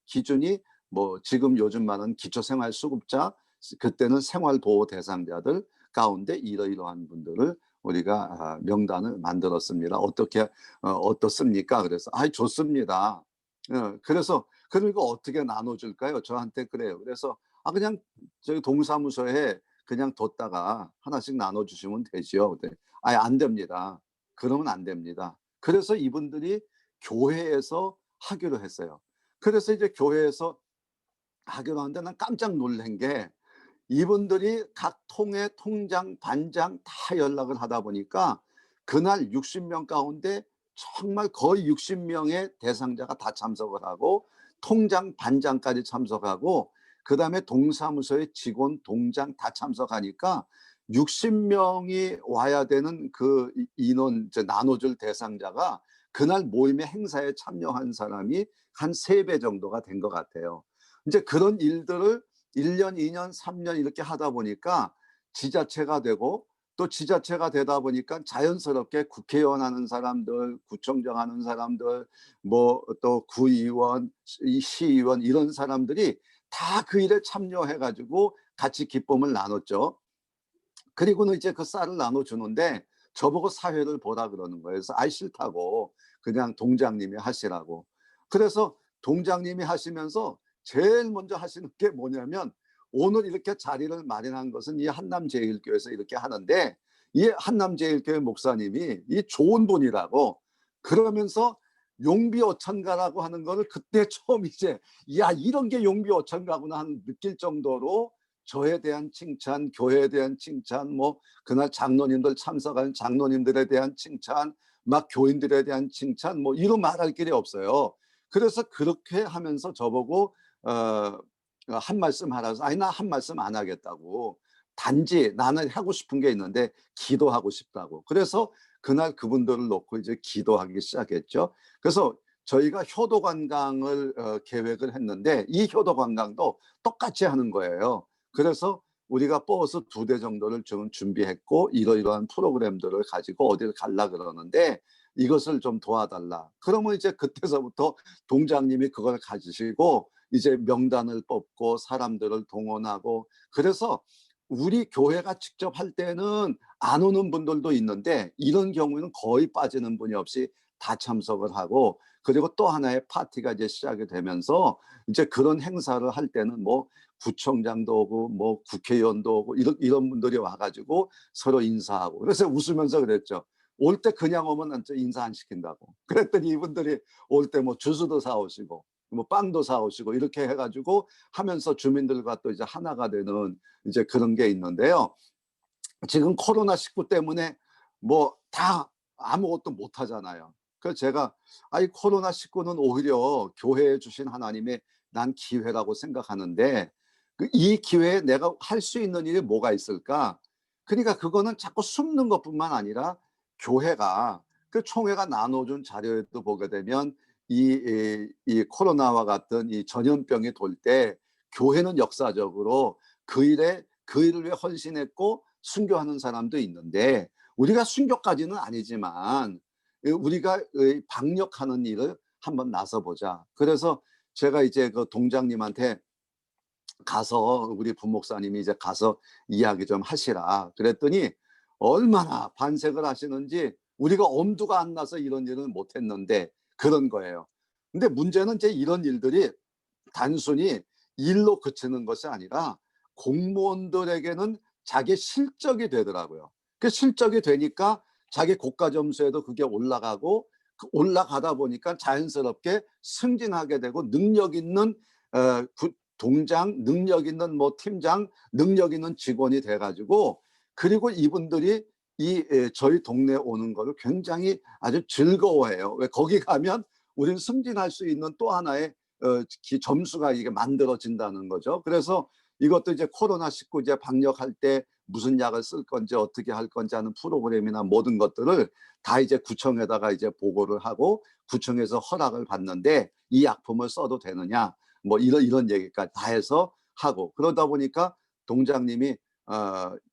기준이 뭐 지금 요즘 말하는 기초생활수급자, 그때는 생활보호 대상자들 가운데 이러이러한 분들을 우리가 명단을 만들었습니다. 어떻게 어떻습니까? 그래서 "아이 좋습니다." 그래서 "그리고 어떻게 나눠 줄까요?" 저한테 그래요. 그래서 그냥 저희 동사무소에 그냥 뒀다가 하나씩 나눠 주시면 되지요." 그랬더니 "아이 안 됩니다. 그러면 안 됩니다." 그래서 이분들이 교회에서 하기로 했어요. 그래서 이제 교회에서 하기로 하는데 난 깜짝 놀란 게, 이분들이 각 통의 통장, 반장 다 연락을 하다 보니까 그날 60명 가운데 정말 거의 60명의 대상자가 다 참석을 하고 통장, 반장까지 참석하고 그다음에 동사무소의 직원, 동장 다 참석하니까 60명이 와야 되는 그 인원, 이제 나눠줄 대상자가 그날 모임의 행사에 참여한 사람이 한 3배 정도가 된 것 같아요. 이제 그런 일들을 1년, 2년, 3년 이렇게 하다 보니까 지자체가 되고, 또 지자체가 되다 보니까 자연스럽게 국회의원 하는 사람들, 구청장 하는 사람들, 뭐 또 구의원, 이 시의원 이런 사람들이 다 그 일에 참여해 가지고 같이 기쁨을 나눴죠. 그리고는 이제 그 쌀을 나눠 주는데 저보고 사회를 보라 그러는 거예요. 그래서 아이 싫다고 그냥 동장님이 하시라고. 그래서 동장님이 하시면서 제일 먼저 하시는 게 뭐냐면, 오늘 이렇게 자리를 마련한 것은 이 한남제일교회에서 이렇게 하는데 이 한남제일교회 목사님이 이 좋은 분이라고, 그러면서 용비어천가라고 하는 거를 그때 처음 이제 야 이런 게 용비어천가구나 하는 느낄 정도로 저에 대한 칭찬, 교회에 대한 칭찬, 뭐 그날 장로님들 참석한 장로님들에 대한 칭찬, 막 교인들에 대한 칭찬, 뭐 이런 말할 길이 없어요. 그래서 그렇게 하면서 저보고 한 말씀 하라서, 아니 나 한 말씀 안 하겠다고. 단지 나는 하고 싶은 게 있는데 기도하고 싶다고. 그래서 그날 그분들을 놓고 이제 기도하기 시작했죠. 그래서 저희가 효도 관광을 계획을 했는데 이 효도 관광도 똑같이 하는 거예요. 그래서 우리가 버스 2대 정도를 좀 준비했고 이러이러한 프로그램들을 가지고 어디를 갈라 그러는데 이것을 좀 도와달라. 그러면 이제 그때서부터 동장님이 그걸 가지시고 이제 명단을 뽑고 사람들을 동원하고, 그래서 우리 교회가 직접 할 때는 안 오는 분들도 있는데 이런 경우에는 거의 빠지는 분이 없이 다 참석을 하고, 그리고 또 하나의 파티가 이제 시작이 되면서 이제 그런 행사를 할 때는 뭐 구청장도 오고 뭐 국회의원도 오고 이런 분들이 와가지고 서로 인사하고, 그래서 웃으면서 그랬죠. 올 때 그냥 오면 인사 안 시킨다고. 그랬더니 이분들이 올 때 뭐 주스도 사오시고 뭐 빵도 사오시고 이렇게 해가지고 하면서 주민들과 또 이제 하나가 되는 이제 그런 게 있는데요. 지금 코로나19 때문에 뭐 다 아무것도 못 하잖아요. 그래서 제가 이 코로나19는 오히려 교회에 주신 하나님의 난 기회라고 생각하는데, 이 기회에 내가 할 수 있는 일이 뭐가 있을까? 그러니까 그거는 자꾸 숨는 것뿐만 아니라 교회가 그 총회가 나눠준 자료에도 보게 되면 이 코로나와 같은 이 전염병이 돌 때 교회는 역사적으로 그 일을 위해 헌신했고 순교하는 사람도 있는데, 우리가 순교까지는 아니지만 우리가 방역하는 일을 한번 나서 보자. 그래서 제가 이제 그 동장님한테 가서 우리 부목사님이 이제 가서 이야기 좀 하시라 그랬더니 얼마나 반색을 하시는지, 우리가 엄두가 안 나서 이런 일을 못 했는데 그런 거예요. 근데 문제는 이제 이런 일들이 단순히 일로 그치는 것이 아니라 공무원들에게는 자기 실적이 되더라고요. 그 실적이 되니까 자기 국가 점수에도 그게 올라가고, 올라가다 보니까 자연스럽게 승진하게 되고 능력 있는 동장, 능력 있는 뭐 팀장, 능력 있는 직원이 돼가지고, 그리고 이분들이 저희 동네에 오는 거를 굉장히 아주 즐거워해요. 왜 거기 가면 우리는 승진할 수 있는 또 하나의 점수가 이게 만들어진다는 거죠. 그래서 이것도 이제 코로나19 이제 방역할 때 무슨 약을 쓸 건지 어떻게 할 건지 하는 프로그램이나 모든 것들을 다 이제 구청에다가 이제 보고를 하고 구청에서 허락을 받는데 이 약품을 써도 되느냐 뭐 이런 얘기까지 다 해서 하고, 그러다 보니까 동장님이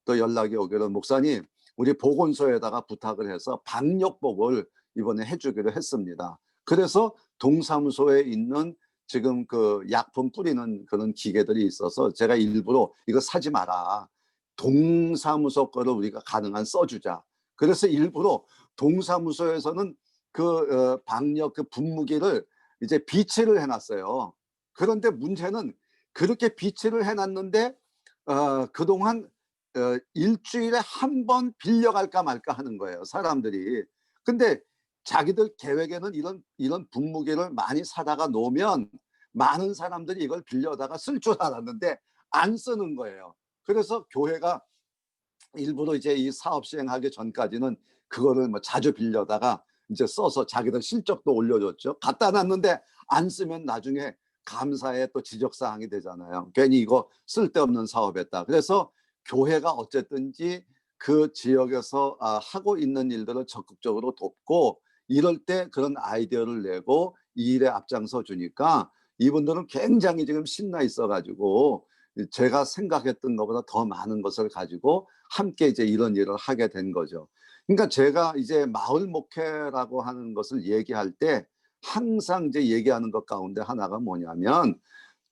또 연락이 오기로 목사님 우리 보건소에다가 부탁을 해서 방역복을 이번에 해주기로 했습니다. 그래서 동사무소에 있는 지금 그 약품 뿌리는 그런 기계들이 있어서 제가 일부러 이거 사지 마라, 동사무소 거를 우리가 가능한 써주자. 그래서 일부러 동사무소에서는 그 방역 그 분무기를 이제 비치를 해놨어요. 그런데 문제는 그렇게 비치를 해놨는데 그동안 일주일에 한 번 빌려갈까 말까 하는 거예요, 사람들이. 근데 자기들 계획에는 이런 분무기를 많이 사다가 놓으면 많은 사람들이 이걸 빌려다가 쓸 줄 알았는데 안 쓰는 거예요. 그래서 교회가 일부러 이제 이 사업 시행하기 전까지는 그거를 뭐 자주 빌려다가 이제 써서 자기들 실적도 올려줬죠. 갖다 놨는데 안 쓰면 나중에 감사의 또 지적사항이 되잖아요. 괜히 이거 쓸데없는 사업했다. 그래서 교회가 어쨌든지 그 지역에서 하고 있는 일들을 적극적으로 돕고 이럴 때 그런 아이디어를 내고 이 일에 앞장서 주니까 이분들은 굉장히 지금 신나 있어가지고 제가 생각했던 것보다 더 많은 것을 가지고 함께 이제 이런 일을 하게 된 거죠. 그러니까 제가 이제 마을 목회라고 하는 것을 얘기할 때 항상 이제 얘기하는 것 가운데 하나가 뭐냐면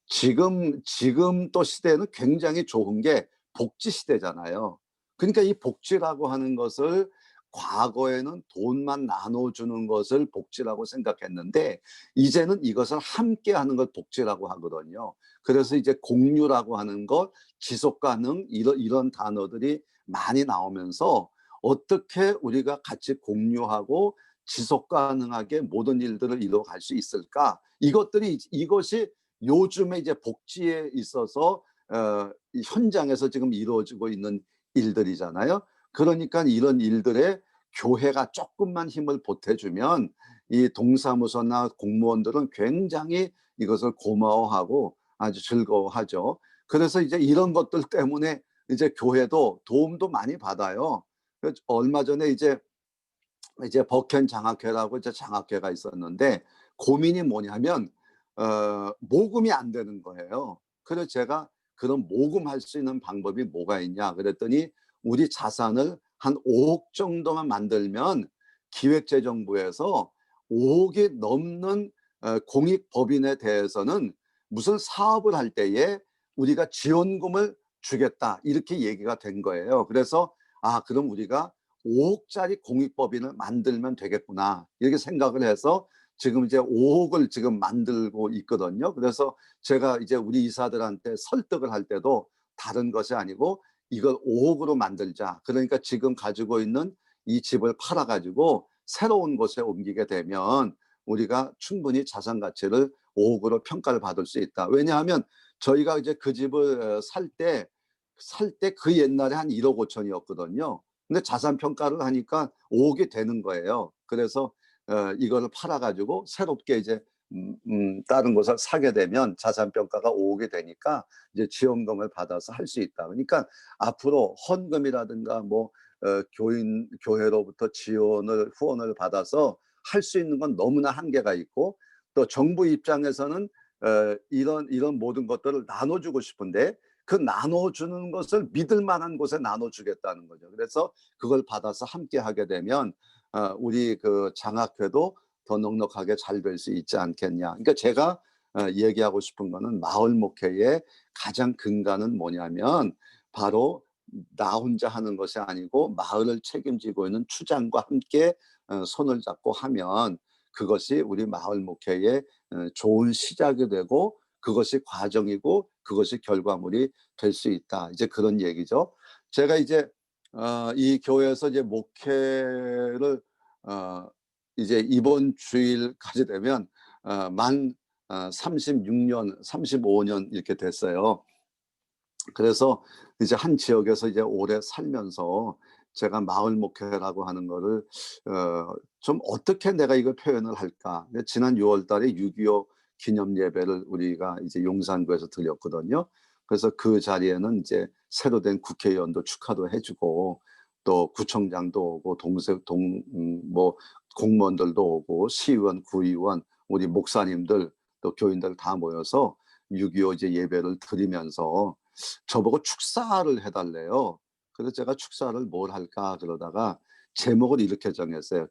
지금 또 시대는 굉장히 좋은 게 복지 시대잖아요. 그러니까 이 복지라고 하는 것을 과거에는 돈만 나눠주는 것을 복지라고 생각했는데 이제는 이것을 함께 하는 걸 복지라고 하거든요. 그래서 이제 공유라고 하는 것, 지속 가능 이런 단어들이 많이 나오면서 어떻게 우리가 같이 공유하고 지속 가능하게 모든 일들을 이루어갈 수 있을까? 이것이 요즘에 이제 복지에 있어서 이 현장에서 지금 이루어지고 있는 일들이잖아요. 그러니까 이런 일들에 교회가 조금만 힘을 보태주면 이 동사무소나 공무원들은 굉장히 이것을 고마워하고 아주 즐거워하죠. 그래서 이제 이런 것들 때문에 이제 교회도 도움도 많이 받아요. 얼마 전에 이제 버켄 장학회라고 이제 장학회가 있었는데 고민이 뭐냐면 모금이 안 되는 거예요. 그래서 제가 그럼 모금할 수 있는 방법이 뭐가 있냐 그랬더니 우리 자산을 한 5억 정도만 만들면 기획재정부에서 5억이 넘는 공익법인에 대해서는 무슨 사업을 할 때에 우리가 지원금을 주겠다 이렇게 얘기가 된 거예요. 그래서 그럼 우리가 5억짜리 공익법인을 만들면 되겠구나 이렇게 생각을 해서 지금 이제 5억을 지금 만들고 있거든요. 그래서 제가 이제 우리 이사들한테 설득을 할 때도 다른 것이 아니고 이걸 5억으로 만들자. 그러니까 지금 가지고 있는 이 집을 팔아가지고 새로운 곳에 옮기게 되면 우리가 충분히 자산 가치를 5억으로 평가를 받을 수 있다. 왜냐하면 저희가 이제 그 집을 살 때 그 옛날에 한 1억 5천이었거든요. 근데 자산 평가를 하니까 5억이 되는 거예요. 그래서 이거를 팔아가지고 새롭게 이제 다른 곳을 사게 되면 자산 평가가 5억이 되니까 이제 지원금을 받아서 할 수 있다. 그러니까 앞으로 헌금이라든가 뭐 교회로부터 후원을 받아서 할 수 있는 건 너무나 한계가 있고 또 정부 입장에서는 이런 모든 것들을 나눠주고 싶은데 그 나눠주는 것을 믿을 만한 곳에 나눠주겠다는 거죠. 그래서 그걸 받아서 함께 하게 되면 우리 그 장학회도 더 넉넉하게 잘 될 수 있지 않겠냐. 그러니까 제가 얘기하고 싶은 거는 마을 목회의 가장 근간은 뭐냐면 바로 나 혼자 하는 것이 아니고 마을을 책임지고 있는 추장과 함께 손을 잡고 하면 그것이 우리 마을 목회의 좋은 시작이 되고 그것이 과정이고 그것이 결과물이 될 수 있다. 이제 그런 얘기죠. 제가 이제 이 교회에서 이제 목회를 이제 이번 주일까지 되면 만 36년, 35년 이렇게 됐어요. 그래서 이제 한 지역에서 이제 오래 살면서 제가 마을 목회라고 하는 거를 좀 어떻게 내가 이걸 표현을 할까. 지난 6월 달에 6.25 기념 예배를 우리가 이제 용산구에서 드렸거든요. 그래서 그 자리에는 이제 새로 된 국회의원도 축하도 해주고 또 구청장도 오고 뭐 공무원들도 오고 시의원, 구의원, 우리 목사님들 또 교인들 다 모여서 6.25 이제 예배를 드리면서 저보고 축사를 해달래요. 그래서 제가 축사를 뭘 할까 그러다가 제목을 이렇게 정했어요.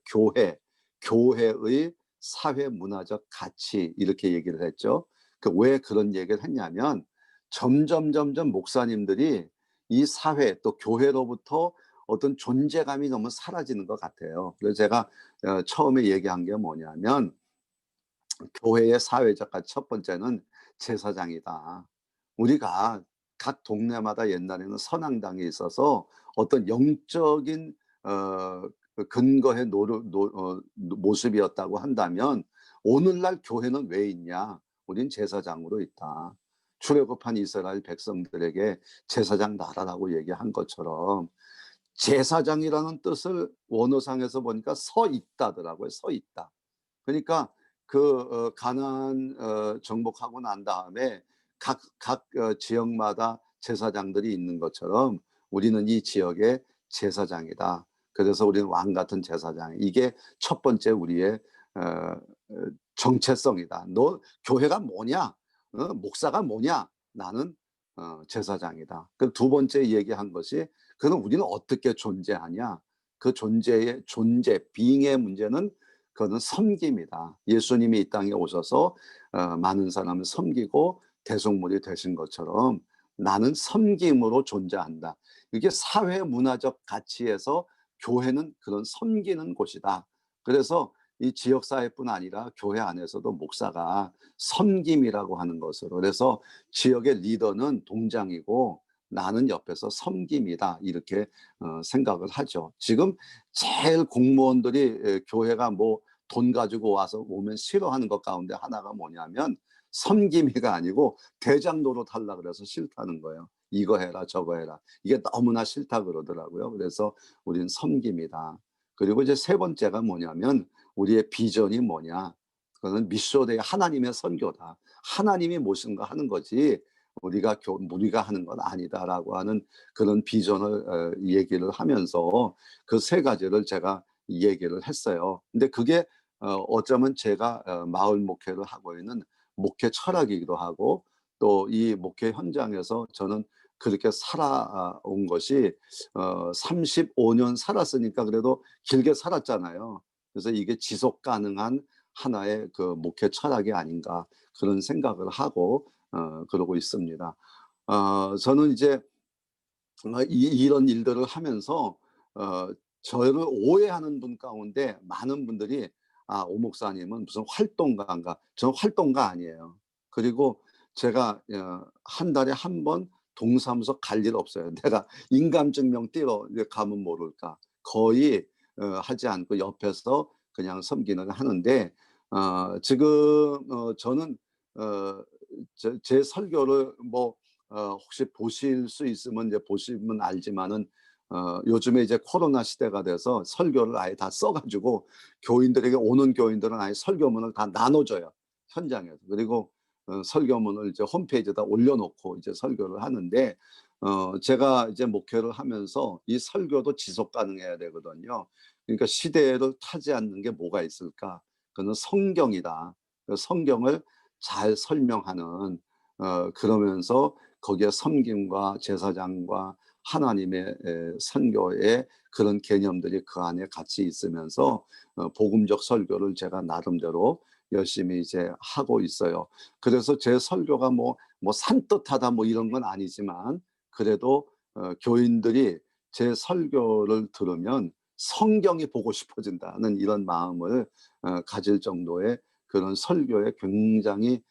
교회의 사회문화적 가치 이렇게 얘기를 했죠. 왜 그런 얘기를 했냐면 점점 목사님들이 이 사회 또 교회로부터 어떤 존재감이 너무 사라지는 것 같아요. 그래서 제가 처음에 얘기한 게 뭐냐면 교회의 사회적 가치 첫 번째는 제사장이다. 우리가 각 동네마다 옛날에는 선앙당이 있어서 어떤 영적인 근거의 모습이었다고 한다면 오늘날 교회는 왜 있냐? 우린 제사장으로 있다. 출애굽한 이스라엘 백성들에게 제사장 나라라고 얘기한 것처럼 제사장이라는 뜻을 원어상에서 보니까 서 있다더라고요. 서 있다. 그러니까 가나안 정복하고 난 다음에 각 지역마다 제사장들이 있는 것처럼 우리는 이 지역의 제사장이다. 그래서 우리는 왕 같은 제사장. 이게 첫 번째 우리의 어, 어, 정체성이다. 너 교회가 뭐냐? 목사가 뭐냐? 나는 제사장이다. 그 두 번째 얘기한 것이 그럼 우리는 어떻게 존재하냐? 그 존재, 빙의 문제는 그거는 섬김이다. 예수님이 이 땅에 오셔서 많은 사람을 섬기고 대속물이 되신 것처럼 나는 섬김으로 존재한다. 이게 사회 문화적 가치에서 교회는 그런 섬기는 곳이다. 그래서 이 지역사회뿐 아니라 교회 안에서도 목사가 섬김이라고 하는 것으로, 그래서 지역의 리더는 동장이고 나는 옆에서 섬김이다, 이렇게 생각을 하죠. 지금 제일 공무원들이 교회가 뭐 돈 가지고 와서 오면 싫어하는 것 가운데 하나가 뭐냐면 섬김이가 아니고 대장 노릇하려고 그래서 싫다는 거예요. 이거 해라 저거 해라, 이게 너무나 싫다 그러더라고요. 그래서 우리는 섬김이다. 그리고 이제 세 번째가 뭐냐면 우리의 비전이 뭐냐, 그거는 미소대의 하나님의 선교다. 하나님이 무엇인가 하는 거지 우리가 하는 건 아니다라고 하는 그런 비전을 얘기를 하면서 그 세 가지를 제가 얘기를 했어요. 근데 그게 어쩌면 제가 마을 목회를 하고 있는 목회 철학이기도 하고, 또 이 목회 현장에서 저는 그렇게 살아온 것이 35년 살았으니까 그래도 길게 살았잖아요. 그래서 이게 지속 가능한 하나의 그 목회 철학이 아닌가, 그런 생각을 하고 그러고 있습니다. 저는 이제 이런 일들을 하면서 어 저를 오해하는 분 가운데 많은 분들이 오 목사님은 무슨 활동가인가. 저는 활동가 아니에요. 그리고 제가 한 달에 한 번 동사무소 갈 일 없어요. 내가 인감증명 띄러 가면 모를까. 거의 하지 않고 옆에서 그냥 섬기는 하는데, 지금 저는 제 설교를 뭐 혹시 보실 수 있으면 이제 보시면 알지만은 요즘에 이제 코로나 시대가 돼서 설교를 아예 다 써 가지고 교인들에게, 오는 교인들은 아예 설교문을 다 나눠줘요, 현장에서. 그리고 설교문을 이제 홈페이지에다 올려놓고 이제 설교를 하는데, 제가 이제 목회를 하면서 이 설교도 지속 가능해야 되거든요. 그러니까 시대를 타지 않는 게 뭐가 있을까? 그는 성경이다. 그 성경을 잘 설명하는, 그러면서 거기에 섬김과 제사장과 하나님의 선교의 그런 개념들이 그 안에 같이 있으면서 복음적 설교를 제가 나름대로 열심히 이제 하고 있어요. 그래서 제 설교가 뭐 산뜻하다 뭐 이런 건 아니지만, 그래도 교인들이 제 설교를 들으면 성경이 보고 싶어진다는 이런 마음을 가질 정도의 그런 설교에 굉장히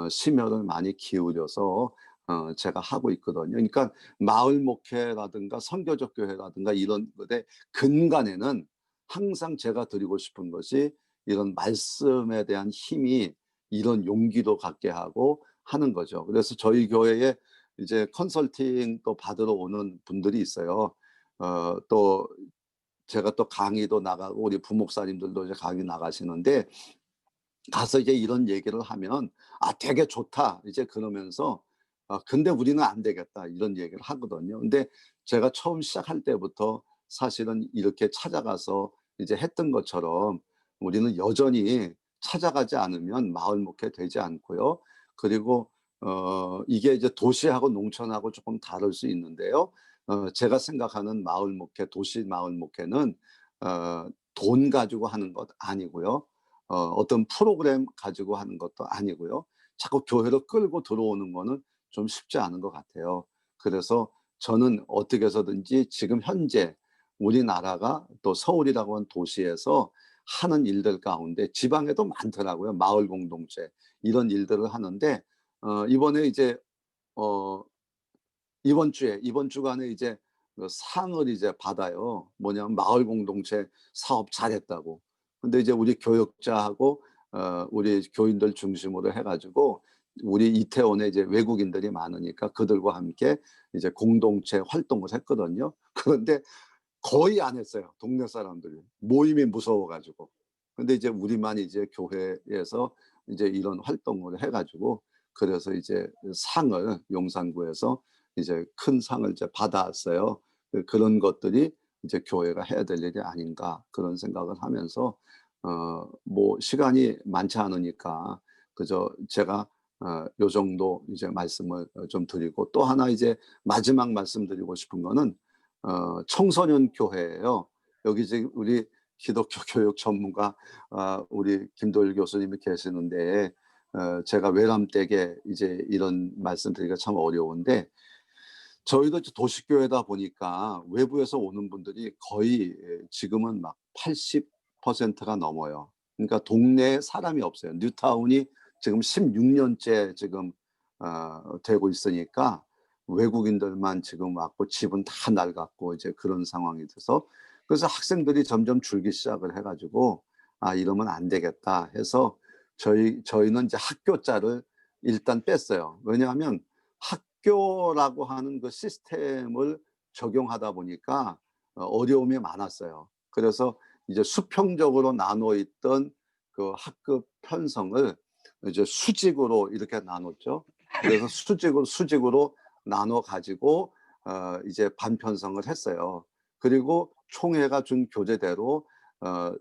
심혈을 많이 기울여서 제가 하고 있거든요. 그러니까 마을 목회라든가 선교적 교회라든가 이런 것의 근간에는 항상 제가 드리고 싶은 것이 이런 말씀에 대한 힘이, 이런 용기도 갖게 하고 하는 거죠. 그래서 저희 교회에 이제 컨설팅 또 받으러 오는 분들이 있어요. 또 제가 또 강의도 나가고 우리 부목사님들도 이제 강의 나가시는데, 가서 이제 이런 얘기를 하면 되게 좋다 이제 그러면서 근데 우리는 안 되겠다 이런 얘기를 하거든요. 근데 제가 처음 시작할 때부터 사실은 이렇게 찾아가서 이제 했던 것처럼 우리는 여전히 찾아가지 않으면 마을 목회 되지 않고요. 그리고 이게 이제 도시하고 농촌하고 조금 다를 수 있는데요. 제가 생각하는 마을 목회, 도시 마을 목회는 돈 가지고 하는 것 아니고요. 어떤 프로그램 가지고 하는 것도 아니고요. 자꾸 교회로 끌고 들어오는 거는 좀 쉽지 않은 것 같아요. 그래서 저는 어떻게 해서든지 지금 현재 우리나라가 또 서울이라고 하는 도시에서 하는 일들 가운데, 지방에도 많더라고요. 마을 공동체 이런 일들을 하는데, 이번에 이제 어 이번 주간에 이제 그 상을 이제 받아요. 뭐냐면 마을 공동체 사업 잘했다고. 근데 이제 우리 교역자하고 우리 교인들 중심으로 해 가지고 우리 이태원에 이제 외국인들이 많으니까 그들과 함께 이제 공동체 활동을 했거든요. 그런데 거의 안 했어요. 동네 사람들이 모임이 무서워가지고. 근데 이제 우리만 이제 교회에서 이제 이런 활동을 해가지고 그래서 이제 상을 용산구에서 이제 큰 상을 이제 받아왔어요. 그런 것들이 이제 교회가 해야 될 일이 아닌가 그런 생각을 하면서 뭐 시간이 많지 않으니까 그저 제가 요 정도 이제 말씀을 좀 드리고 또 하나 이제 마지막 말씀드리고 싶은 거는 청소년 교회예요. 여기 지금 우리 기독교 교육 전문가 우리 김도일 교수님이 계시는데 제가 외람되게 이제 이런 말씀드리기가 참 어려운데 저희도 이제 도시교회다 보니까 외부에서 오는 분들이 거의 지금은 막 80%가 넘어요. 그러니까 동네에 사람이 없어요. 뉴타운이 지금 16년째 지금 되고 있으니까 외국인들만 지금 왔고 집은 다 낡았고 이제 그런 상황이 돼서 그래서 학생들이 점점 줄기 시작을 해가지고 이러면 안 되겠다 해서 저희는 이제 학교자를 일단 뺐어요. 왜냐하면 학교라고 하는 그 시스템을 적용하다 보니까 어려움이 많았어요. 그래서 이제 수평적으로 나눠 있던 그 학급 편성을 이제 수직으로 이렇게 나눴죠. 그래서 수직으로 나눠 가지고 이제 반편성을 했어요. 그리고 총회가 준 교재대로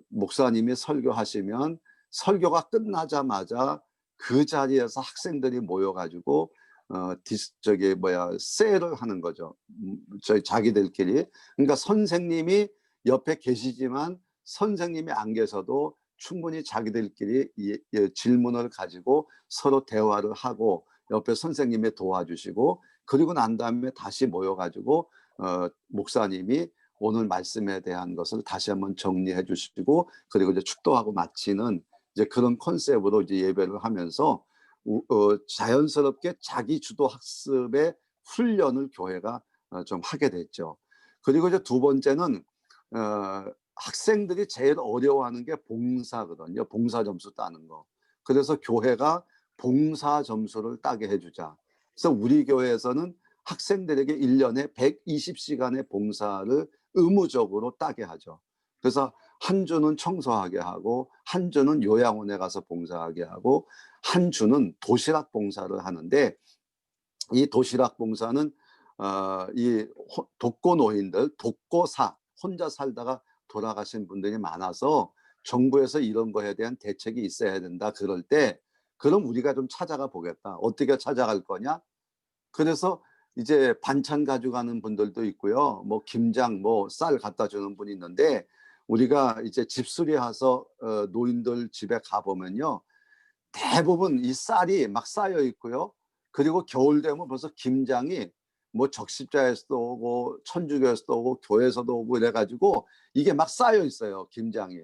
목사님이 설교하시면 설교가 끝나자마자 그 자리에서 학생들이 모여 가지고 저기 뭐야 세일을 하는 거죠. 저희 자기들끼리. 그러니까 선생님이 옆에 계시지만 선생님이 안 계셔도 충분히 자기들끼리 질문을 가지고 서로 대화를 하고 옆에 선생님이 도와주시고 그리고 난 다음에 다시 모여가지고 목사님이 오늘 말씀에 대한 것을 다시 한번 정리해 주시고 그리고 이제 축도하고 마치는 이제 그런 컨셉으로 이제 예배를 하면서 자연스럽게 자기 주도 학습의 훈련을 교회가 좀 하게 됐죠. 그리고 이제 두 번째는 학생들이 제일 어려워하는 게 봉사거든요. 봉사 점수 따는 거. 그래서 교회가 봉사 점수를 따게 해주자. 그래서 우리 교회에서는 학생들에게 1년에 120시간의 봉사를 의무적으로 따게 하죠. 그래서 한 주는 청소하게 하고 한 주는 요양원에 가서 봉사하게 하고 한 주는 도시락 봉사를 하는데 이 도시락 봉사는 이 독거노인들, 독거사 혼자 살다가 돌아가신 분들이 많아서 정부에서 이런 거에 대한 대책이 있어야 된다. 그럴 때 그럼 우리가 좀 찾아가 보겠다. 어떻게 찾아갈 거냐? 그래서 이제 반찬 가져가는 분들도 있고요. 뭐 김장, 뭐 쌀 갖다 주는 분이 있는데 우리가 이제 집수리 와서 노인들 집에 가 보면요. 대부분 이 쌀이 막 쌓여 있고요. 그리고 겨울 되면 벌써 김장이 뭐 적십자에서도 오고 천주교에서도 오고 교회에서도 오고 이래가지고 이게 막 쌓여 있어요. 김장이.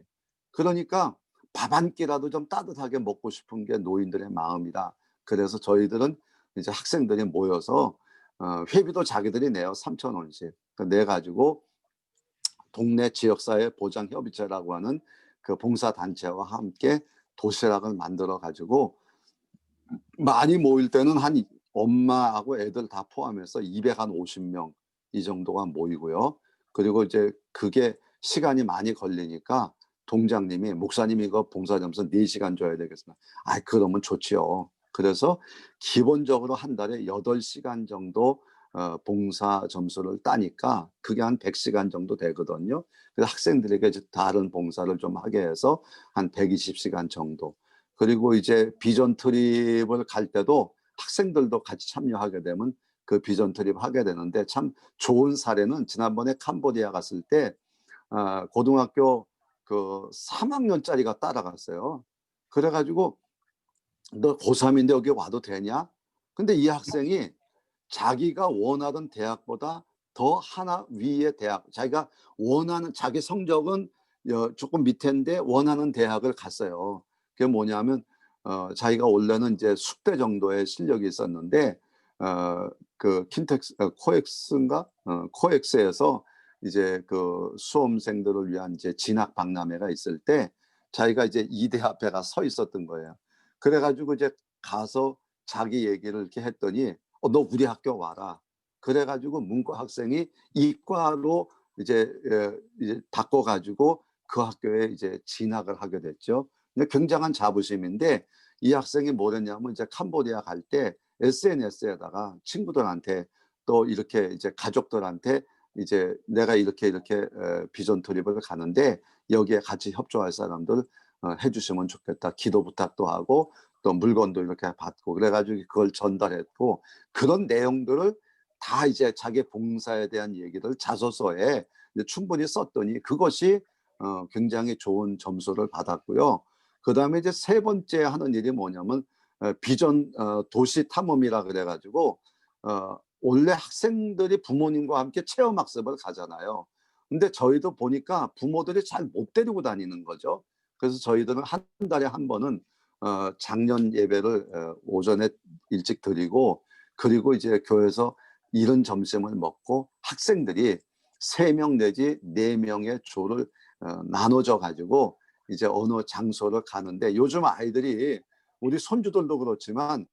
그러니까 밥 한 끼라도 좀 따뜻하게 먹고 싶은 게 노인들의 마음이다. 그래서 저희들은 이제 학생들이 모여서 회비도 자기들이 내요. 3,000원씩. 내 가지고 동네 지역사회 보장협의체라고 하는 그 봉사단체와 함께 도시락을 만들어 가지고 많이 모일 때는 한 엄마하고 애들 다 포함해서 250명 이 정도가 모이고요. 그리고 이제 그게 시간이 많이 걸리니까 동장님이 목사님이 이거 봉사 점수 4시간 줘야 되겠습니다. 그러면 좋지요. 그래서 기본적으로 한 달에 8시간 정도 봉사 점수를 따니까 그게 한 100시간 정도 되거든요. 그래서 학생들에게 다른 봉사를 좀 하게 해서 한 120시간 정도. 그리고 이제 비전 트립을 갈 때도 학생들도 같이 참여하게 되면 그 비전 트립 하게 되는데 참 좋은 사례는 지난번에 캄보디아 갔을 때 고등학교 그 3학년짜리가 따라갔어요. 그래가지고 너 고3인데 여기 와도 되냐? 근데 이 학생이 자기가 원하던 대학보다 더 하나 위의 대학, 자기가 원하는 자기 성적은 조금 밑인데 원하는 대학을 갔어요. 그게 뭐냐면 자기가 원래는 이제 숙대 정도의 실력이 있었는데 그 킨텍스 코엑스인가 코엑스에서 이제 그 수험생들을 위한 이제 진학 박람회가 있을 때 자기가 이제 이대 앞에 가 서 있었던 거예요. 그래가지고 이제 가서 자기 얘기를 이렇게 했더니 너 우리 학교 와라. 그래가지고 문과 학생이 이과로 이제 바꿔가지고 그 학교에 이제 진학을 하게 됐죠. 근데 굉장한 자부심인데 이 학생이 뭐랬냐면 이제 캄보디아 갈 때 SNS에다가 친구들한테 또 이렇게 이제 가족들한테 이제 내가 이렇게 비전 트립을 가는데 여기에 같이 협조할 사람들 해주시면 좋겠다. 기도 부탁도 하고 또 물건도 이렇게 받고 그래가지고 그걸 전달했고 그런 내용들을 다 이제 자기 봉사에 대한 얘기를 자소서에 이제 충분히 썼더니 그것이 굉장히 좋은 점수를 받았고요. 그다음에 이제 세 번째 하는 일이 뭐냐면 비전 도시 탐험이라 그래가지고 원래 학생들이 부모님과 함께 체험학습을 가잖아요. 근데 저희도 보니까 부모들이 잘 못 데리고 다니는 거죠. 그래서 저희들은 한 달에 한 번은 작년 예배를 오전에 일찍 드리고 그리고 이제 교회에서 이른 점심을 먹고 학생들이 3명 내지 4명의 조를 나눠져 가지고 이제 어느 장소를 가는데 요즘 아이들이 우리 손주들도 그렇지만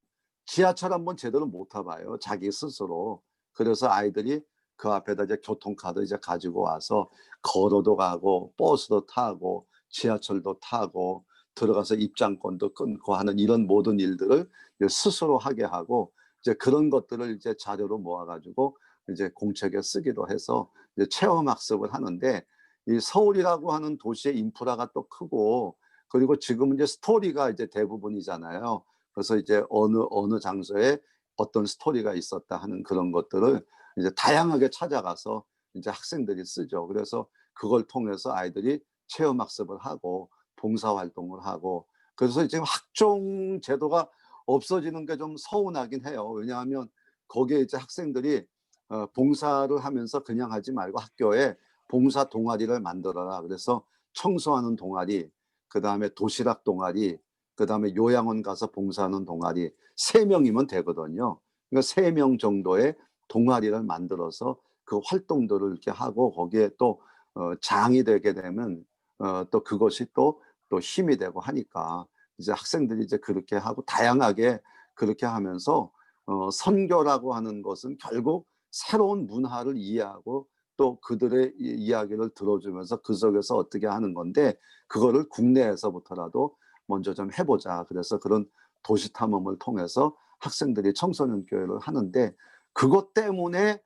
지하철 한번 제대로 못 타봐요. 자기 스스로. 그래서 아이들이 그 앞에다 이제 교통카드 이제 가지고 와서 걸어도 가고 버스도 타고 지하철도 타고 들어가서 입장권도 끊고 하는 이런 모든 일들을 이제 스스로 하게 하고 이제 그런 것들을 이제 자료로 모아가지고 이제 공책에 쓰기도 해서 이제 체험 학습을 하는데 이 서울이라고 하는 도시의 인프라가 또 크고 그리고 지금은 이제 스토리가 이제 대부분이잖아요. 그래서 이제 어느 장소에 어떤 스토리가 있었다 하는 그런 것들을 이제 다양하게 찾아가서 이제 학생들이 쓰죠. 그래서 그걸 통해서 아이들이 체험 학습을 하고 봉사 활동을 하고 그래서 지금 학종 제도가 없어지는 게 좀 서운하긴 해요. 왜냐하면 거기에 이제 학생들이 봉사를 하면서 그냥 하지 말고 학교에 봉사 동아리를 만들어라. 그래서 청소하는 동아리, 그다음에 도시락 동아리, 그다음에 요양원 가서 봉사하는 동아리 3명이면 되거든요. 그러니까 3명 정도의 동아리를 만들어서 그 활동들을 이렇게 하고 거기에 또 장이 되게 되면 또 그것이 또 힘이 되고 하니까 이제 학생들이 이제 그렇게 하고 다양하게 그렇게 하면서 선교라고 하는 것은 결국 새로운 문화를 이해하고 또 그들의 이야기를 들어주면서 그 속에서 어떻게 하는 건데 그거를 국내에서부터라도 먼저 좀 해보자. 그래서 그런 도시 탐험을 통해서 학생들이 청소년 교회를 하는데 그것 때문에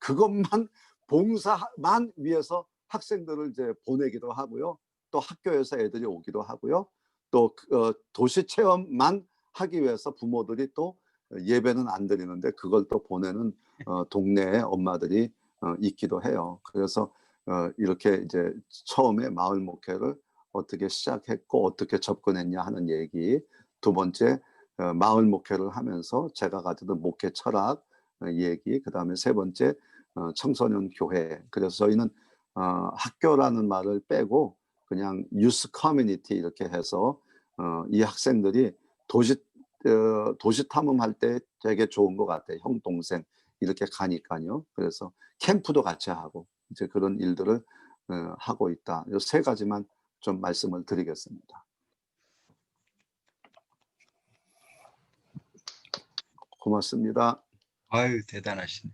그것만 봉사만 위해서 학생들을 이제 보내기도 하고요. 또 학교에서 애들이 오기도 하고요. 또 도시 체험만 하기 위해서 부모들이 또 예배는 안 드리는데 그걸 또 보내는 동네에 엄마들이 있기도 해요. 그래서 이렇게 이제 처음에 마을 목회를 어떻게 시작했고 어떻게 접근했냐 하는 얘기. 두 번째 마을 목회를 하면서 제가 가지던 목회 철학 얘기. 그다음에 세 번째 청소년 교회. 그래서 저희는 학교라는 말을 빼고 그냥 유스 커뮤니티 이렇게 해서 이 학생들이 도시 탐험할 때 되게 좋은 것 같아요. 형 동생 이렇게 가니까요. 그래서 캠프도 같이 하고 이제 그런 일들을 하고 있다. 이 세 가지만 좀 말씀을 드리겠습니다. 고맙습니다. 아유, 대단하시네.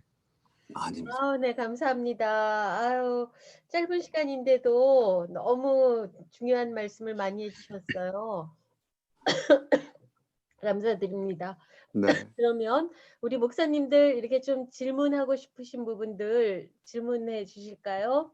아닙니다. 네, 감사합니다. 아유, 짧은 시간인데도 너무 중요한 말씀을 많이 해주셨어요. 감사드립니다. 네. 그러면 우리 목사님들 이렇게 좀 질문하고 싶으신 부분들 질문해 주실까요?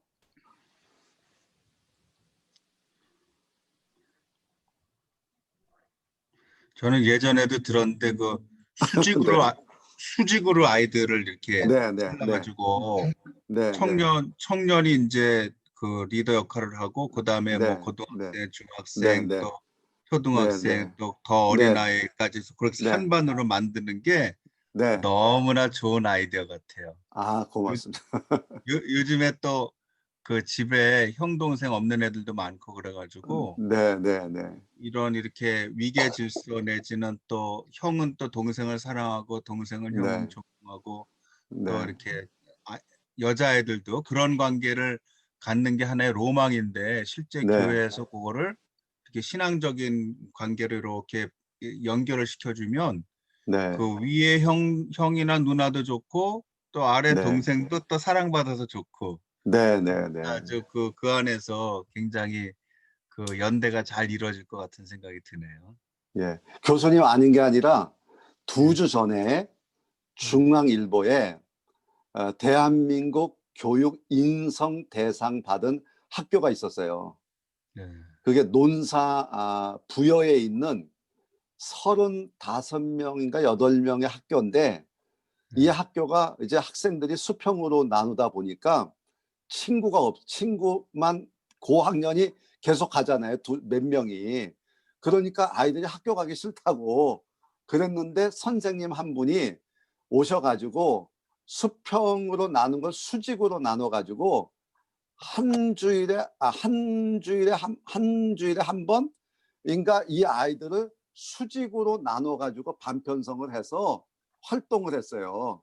저는 예전에도 들었는데 그 수직으로 네. 수직으로 아이들을 이렇게 네, 네, 네. 잘라가지고 네, 네. 청년이 이제 그 리더 역할을 하고 그다음에 뭐 네, 네. 고등학생, 네, 중학생, 네. 또 네, 초등학생, 네. 또 더 어린 네, 아이까지 해서 그렇게 네. 한 반으로 만드는 게 네. 너무나 좋은 아이디어 같아요. 고맙습니다. 요즘에 또 그 집에 형 동생 없는 애들도 많고 그래가지고 네, 네, 네. 이렇게 위계 질서 내지는 또 형은 또 동생을 사랑하고 동생은 형은 네, 존경하고 또 네. 이렇게 여자애들도 그런 관계를 갖는 게 하나의 로망인데 실제 네, 교회에서 그거를 이렇게 신앙적인 관계로 이렇게 연결을 시켜주면 네, 그 위에 형이나 누나도 좋고 또 아래 네, 동생도 또 사랑받아서 좋고 네, 네, 네. 아주 그 안에서 굉장히 그 연대가 잘 이루어질 것 같은 생각이 드네요. 예. 교수님 아닌 게 아니라 네. 2주 전에 중앙일보에 대한민국 교육 인성 대상 받은 학교가 있었어요. 네. 그게 논사 부여에 있는 35명인가 8명의 학교인데 이 네. 학교가 이제 학생들이 수평으로 나누다 보니까 친구만 고학년이 계속 가잖아요. 몇 명이. 그러니까 아이들이 학교 가기 싫다고 그랬는데 선생님 한 분이 오셔가지고 수평으로 나눈 걸 수직으로 나눠가지고 한 주일에 한 번인가 이 아이들을 수직으로 나눠가지고 반편성을 해서 활동을 했어요.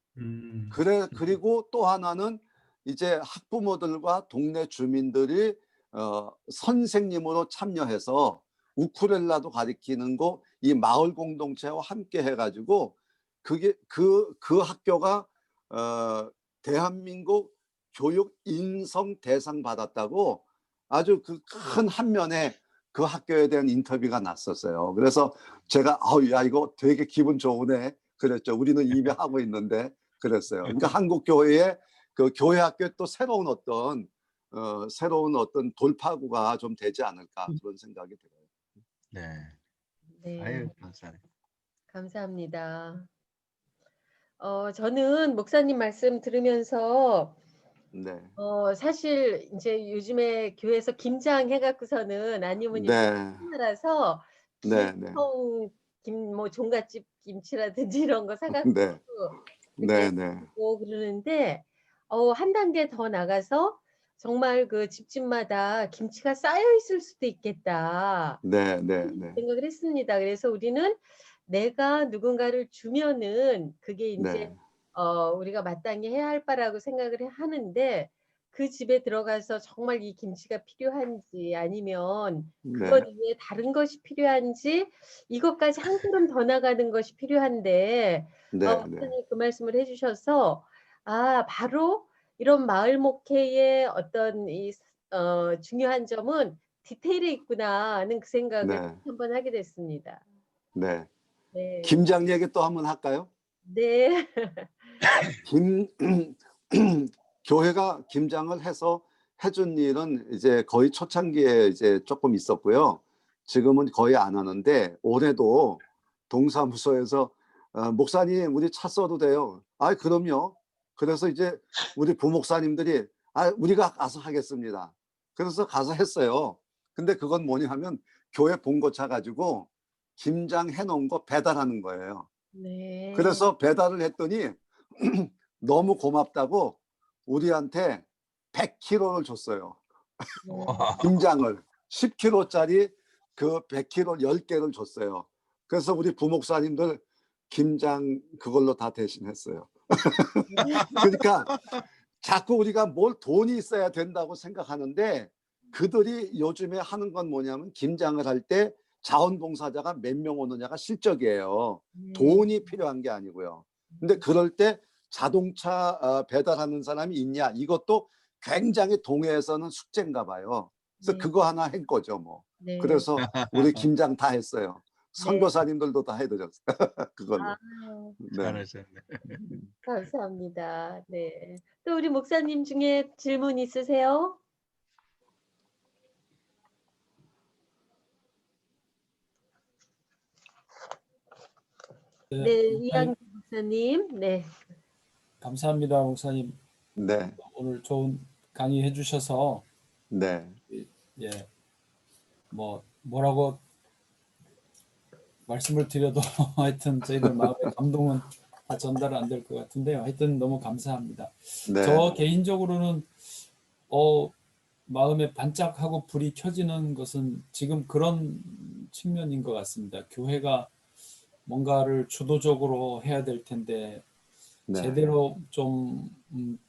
그리고 또 하나는 이제 학부모들과 동네 주민들이 선생님으로 참여해서 우쿨렐라도 가르치는 거 이 마을 공동체와 함께 해가지고 그게 그 학교가 대한민국 교육 인성 대상 받았다고 아주 그 큰 한면에 그 학교에 대한 인터뷰가 났었어요. 그래서 제가 야 이거 되게 기분 좋으네 그랬죠. 우리는 이미 하고 있는데 그랬어요. 그러니까 한국 교회의 그 교회 학교에 또 새로운 어떤 돌파구가 좀 되지 않을까 그런 생각이 들어요. 네. 네, 아유, 감사해요. 감사합니다. 저는 목사님 말씀 들으면서 네, 사실 이제 요즘에 교회에서 김장 해갖고서는 아니면 이제 네, 하나라서 네, 네, 김통 뭐 종갓집 김치라든지 이런 거 사갖고 네, 이렇게 네, 네, 하고 그러는데 한 단계 더 나가서 정말 그 집집마다 김치가 쌓여 있을 수도 있겠다 네, 네, 네, 생각을 했습니다. 그래서 우리는 내가 누군가를 주면은 그게 이제 네, 우리가 마땅히 해야 할 바라고 생각을 하는데 그 집에 들어가서 정말 이 김치가 필요한지 아니면 네, 그것 이외에 다른 것이 필요한지 이것까지 한 걸음 더 나가는 것이 필요한데 네, 네, 목사님 그 말씀을 해주셔서 바로 이런 마을 목회의 어떤 이 중요한 점은 디테일에 있구나 하는 그 생각을 네, 한번 하게 됐습니다. 네. 네. 김장 얘기 또 한번 할까요? 네. 김 교회가 김장을 해서 해준 일은 이제 거의 초창기에 이제 조금 있었고요. 지금은 거의 안 하는데 올해도 동사무소에서 목사님 우리 차 써도 돼요. 아 그럼요. 그래서 이제 우리 부목사님들이 우리가 가서 하겠습니다. 그래서 가서 했어요. 근데 그건 뭐냐면 교회 봉고차 가지고 김장 해놓은 거 배달하는 거예요. 네. 그래서 배달을 했더니 너무 고맙다고 우리한테 100kg를 줬어요. 네. 김장을 10kg짜리 그 100kg 10개를 줬어요. 그래서 우리 부목사님들 김장 그걸로 다 대신했어요. 그러니까 자꾸 우리가 뭘 돈이 있어야 된다고 생각하는데 그들이 요즘에 하는 건 뭐냐면 김장을 할 때 자원봉사자가 몇 명 오느냐가 실적이에요. 네. 돈이 필요한 게 아니고요. 근데 그럴 때 자동차 배달하는 사람이 있냐 이것도 굉장히 동해에서는 숙제인가 봐요. 그래서 네. 그거 하나 한 거죠 뭐. 네. 그래서 우리 김장 다 했어요. 네. 선교사님들도 다 해드렸어요. 그걸로. 아유, 네. 잘하셨네. 감사합니다. 네. 또 우리 목사님 중에 질문 있으세요? 네, 목사님, 이양기 목사님. 네. 감사합니다, 목사님. 네. 오늘 좋은 강의 해주셔서 네. 예, 뭐라고 말씀을 드려도 하여튼 저희들 마음의 감동은 다 전달 안 될 것 같은데요. 하여튼 너무 감사합니다. 네. 저 개인적으로는 마음에 반짝하고 불이 켜지는 것은 지금 그런 측면인 것 같습니다. 교회가 뭔가를 주도적으로 해야 될 텐데 네. 제대로 좀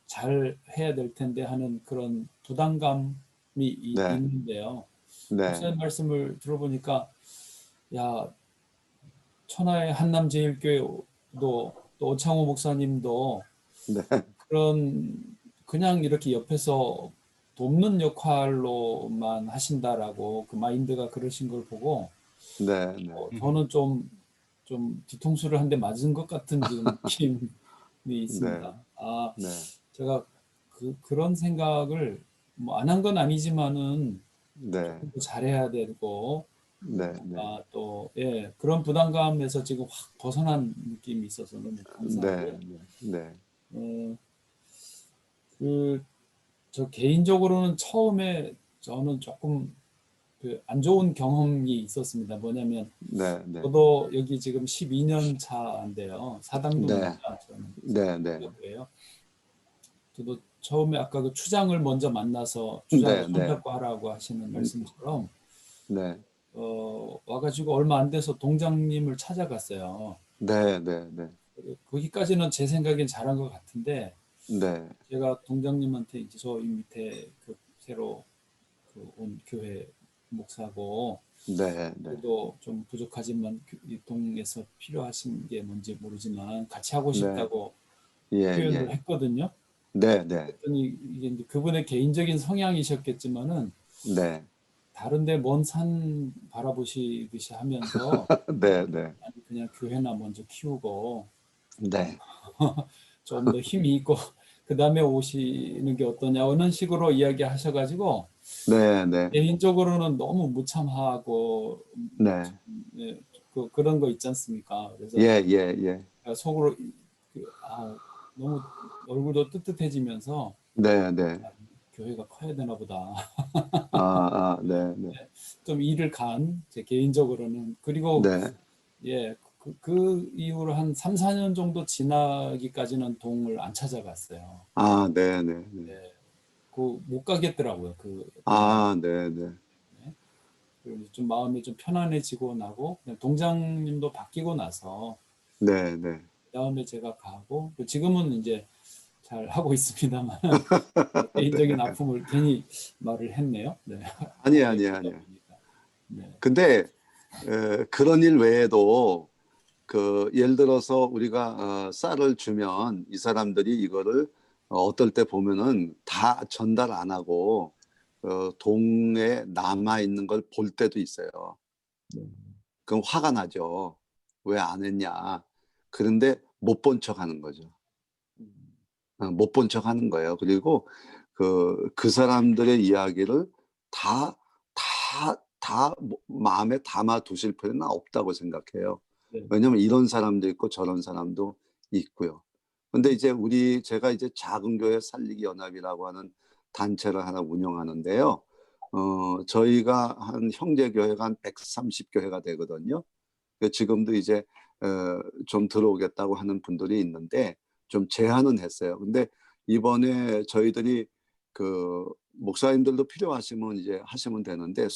잘 해야 될 텐데 하는 그런 부담감이 네. 있는데요. 네. 목사님 말씀을 들어보니까 야 천하의 한남제일교회도 또 오창호 목사님도 네. 그런 그냥 이렇게 옆에서 돕는 역할로만 하신다라고 그 마인드가 그러신 걸 보고 네, 네, 저는 좀 뒤통수를 한 대 맞은 것 같은 지금 느낌이 네, 있습니다. 아, 네, 제가 그런 생각을 뭐 안 한 건 아니지만은 네, 조금 더 잘해야 되고 네, 네, 또 예, 그런 부담감에서 지금 확 벗어난 느낌이 있어서 너무 감사하고요. 네, 네, 어, 저 개인적으로는 처음에 저는 조금 그 안 좋은 경험이 있었습니다. 뭐냐면 네, 네, 저도 여기 지금 12년 차인데요. 네, 사당동입니다. 저는 네, 네, 사당동이고요. 저도 처음에 아까 그 추장을 먼저 만나서 추장을 네, 네, 손잡고 하라고 하시는 말씀처럼 네, 와가지고 얼마 안 돼서 동장님을 찾아갔어요. 네, 네, 네, 거기까지는 제 생각엔 잘한 것 같은데 네, 제가 동장님한테 이제 저 이 밑에 그 새로 온 교회 목사고 네, 네, 그래도 좀 부족하지만 이 동에서 필요하신 게 뭔지 모르지만 같이 하고 네, 싶다고 예, 표현을 예, 했거든요. 네, 네, 그랬더니 이게 이제 그분의 개인적인 성향이셨겠지만은 네, 다른데 먼 산 바라보시듯이 하면서 네, 네, 아니 그냥 교회나 먼저 키우고 네, 좀 더 힘이 있고 그 다음에 오시는 게 어떠냐 이런 식으로 이야기하셔가지고 네, 네, 개인적으로는 너무 무참하고 네, 예, 그런 거 있지 않습니까? 그래서 예, 예, 예, 속으로 너무 얼굴도 뜨뜻해지면서 네, 네, 교회가 커야 되나 보다. 네, 네, 좀 일을 제 개인적으로는 그리고 네, 예, 그 이후로 한 3, 4년 정도 지나기까지는 동을 안 찾아갔어요. 네, 네, 네, 예, 못 가겠더라고요. 그 동장. 네, 네, 그리고 좀 마음이 좀 편안해지고 나고 그냥 동장님도 바뀌고 나서 네, 네. 그다음에 제가 가고 지금은 이제 잘 하고 있습니다만 개인적인 아픔을 괜히 말을 했네요. 네. 아니에요, 오래 아니에요, 보다 아니에요. 보니까. 네. 근데 그런 일 외에도 그 예를 들어서 우리가 쌀을 주면 이 사람들이 이거를 어떨 때 보면은 다 전달 안 하고 동에 남아 있는 걸 볼 때도 있어요. 네. 그럼 화가 나죠. 왜 안 했냐. 그런데 못 본 척 하는 거죠. 못 본 척 하는 거예요. 그리고 그 사람들의 이야기를 다, 마음에 담아 두실 필요는 없다고 생각해요. 네. 왜냐면 이런 사람도 있고 저런 사람도 있고요. 근데 이제 제가 이제 작은 교회 살리기 연합이라고 하는 단체를 하나 운영하는데요. 저희가 한 형제 교회가 한 130교회가 되거든요. 지금도 이제 좀 들어오겠다고 하는 분들이 있는데 좀 제한은 했어요. 근데 이번에 저희들이 그 목사님들도 필요하시면 이제 하시면 되는데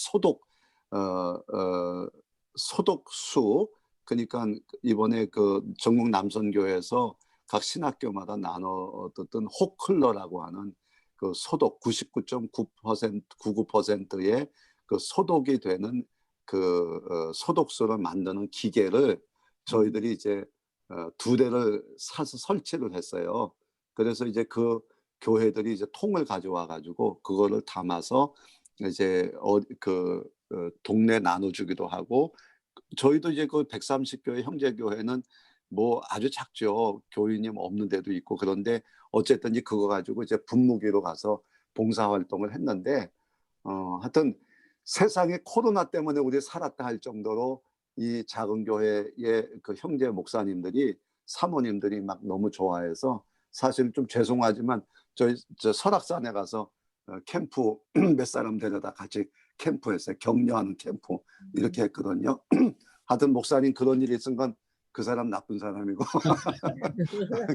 소독수 그러니까 이번에 그 전국 남선교회에서 각 신학교마다 나눠뒀던 호클러라고 하는 그 소독 99.9% 99%의 그 소독이 되는 소독수를 만드는 기계를 저희들이 이제 2대를 사서 설치를 했어요. 그래서 이제 그 교회들이 이제 통을 가져와 가지고 그거를 담아서 이제 동네 나눠주기도 하고 저희도 이제 그 130교회 형제교회는 뭐 아주 작죠. 교인이 없는 데도 있고 그런데 어쨌든 그거 가지고 이제 분무기로 가서 봉사활동을 했는데 하여튼 세상에 코로나 때문에 우리 살았다 할 정도로 이 작은 교회의 그 형제 목사님들이 사모님들이 막 너무 좋아해서 사실 좀 죄송하지만 저 설악산에 가서 캠프 몇 사람 데려다 같이 캠프했어요. 격려하는 캠프 이렇게 했거든요. 하여튼 목사님 그런 일이 있은 건 그 사람 나쁜 사람이고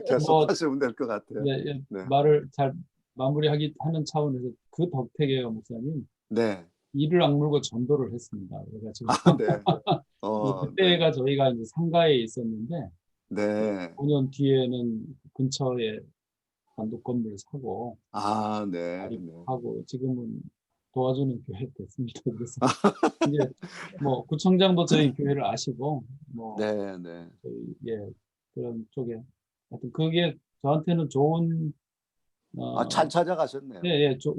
계속 뭐, 하시면 될 것 같아요. 네, 네. 말을 잘 하는 차원에서 그 덕택에요, 목사님. 네. 이를 악물고 전도를 했습니다. 그래가지고 네. 네. 그때가 저희가 이제 상가에 있었는데 네. 5년 뒤에는 근처에 단독 건물을 사고 네. 네. 하고 지금은 도와주는 교회 됐습니다. 그래서 이제 뭐 구청장도 저희 교회를 아시고 뭐 네. 네. 저희 그런 쪽에 하여튼 그게 저한테는 좋은 잘 찾아가셨네요. 예, 예, 좋은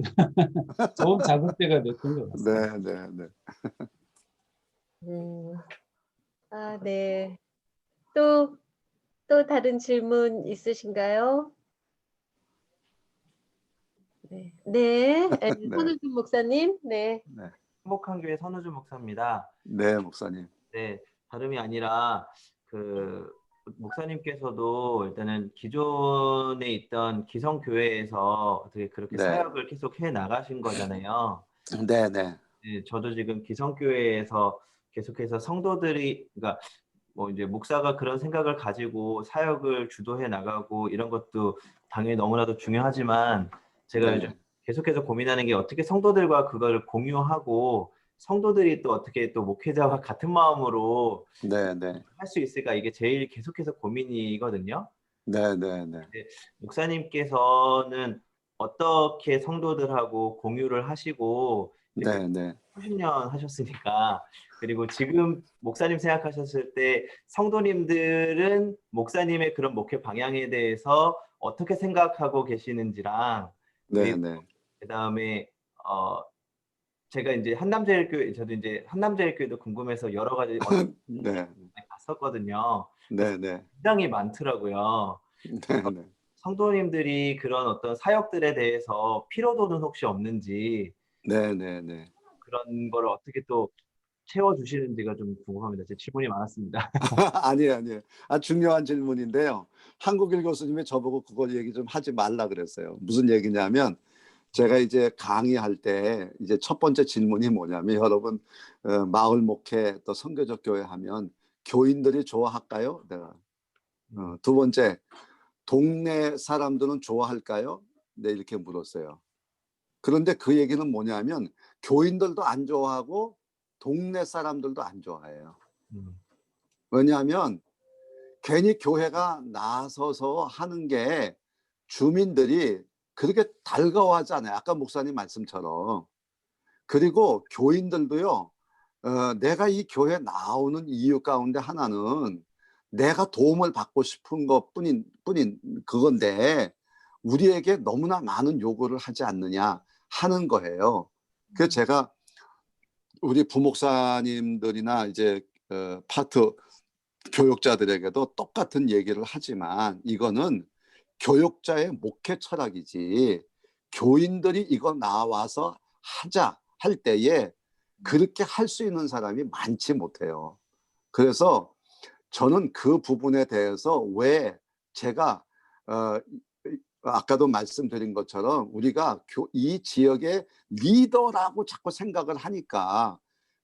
자극제가 됐던 것 같습니다. 네, 네, 네. 네. 또 다른 질문 있으신가요? 네. 네. 네. 손우준 목사님. 네. 네. 행복한 교회 선우준 목사입니다. 네, 목사님. 네, 다름이 아니라 그 목사님께서도 일단은 기존에 있던 기성교회에서 어떻게 그렇게 네. 사역을 계속 해 나가신 거잖아요. 네, 네. 네, 저도 지금 기성교회에서 계속해서 성도들이, 그러니까 뭐 이제 목사가 그런 생각을 가지고 사역을 주도해 나가고 이런 것도 당연히 너무나도 중요하지만 제가 네. 요즘 계속해서 고민하는 게 어떻게 성도들과 그걸 공유하고 성도들이 또 어떻게 또 목회자와 같은 마음으로 네, 네. 할 수 있을까, 이게 제일 계속해서 고민이거든요. 네, 네, 네. 목사님께서는 어떻게 성도들하고 공유를 하시고 이제 네, 네. 수십 년 하셨으니까, 그리고 지금 목사님 생각하셨을 때 성도님들은 목사님의 그런 목회 방향에 대해서 어떻게 생각하고 계시는지랑, 네, 그리고 네. 그다음에 제가 이제 한남제일교회, 저도 이제 한남제일교회도 궁금해서 여러 가지 네. 봤었거든요. 네, 네. 굉장히 많더라고요. 네, 네. 성도님들이 그런 어떤 사역들에 대해서 피로도는 혹시 없는지, 네, 네, 네. 그런 거를 어떻게 또 채워주시는지가 좀 궁금합니다. 제 질문이 많았습니다. 아니에요, 아니에요. 중요한 질문인데요. 한국일 교수님이 저보고 그걸 얘기 좀 하지 말라 그랬어요. 무슨 얘기냐면, 제가 이제 강의할 때 이제 첫 번째 질문이 뭐냐면, 여러분 마을 목회 또 선교적 교회 하면 교인들이 좋아할까요? 내가 두 번째, 동네 사람들은 좋아할까요? 네, 이렇게 물었어요. 그런데 그 얘기는 뭐냐면 교인들도 안 좋아하고 동네 사람들도 안 좋아해요. 왜냐하면 괜히 교회가 나서서 하는 게 주민들이 그렇게 달가워하잖아요. 아까 목사님 말씀처럼. 그리고 교인들도요, 내가 이 교회 나오는 이유 가운데 하나는 내가 도움을 받고 싶은 것뿐인 그건데 우리에게 너무나 많은 요구를 하지 않느냐 하는 거예요. 그래서 제가 우리 부목사님들이나 이제 파트 교육자들에게도 똑같은 얘기를 하지만 이거는 교육자의 목회 철학이지 교인들이 이거 나와서 하자 할 때에 그렇게 할 수 있는 사람이 많지 못해요. 그래서 저는 그 부분에 대해서 왜 제가 아까도 말씀드린 것처럼 우리가 이 지역의 리더라고 자꾸 생각을 하니까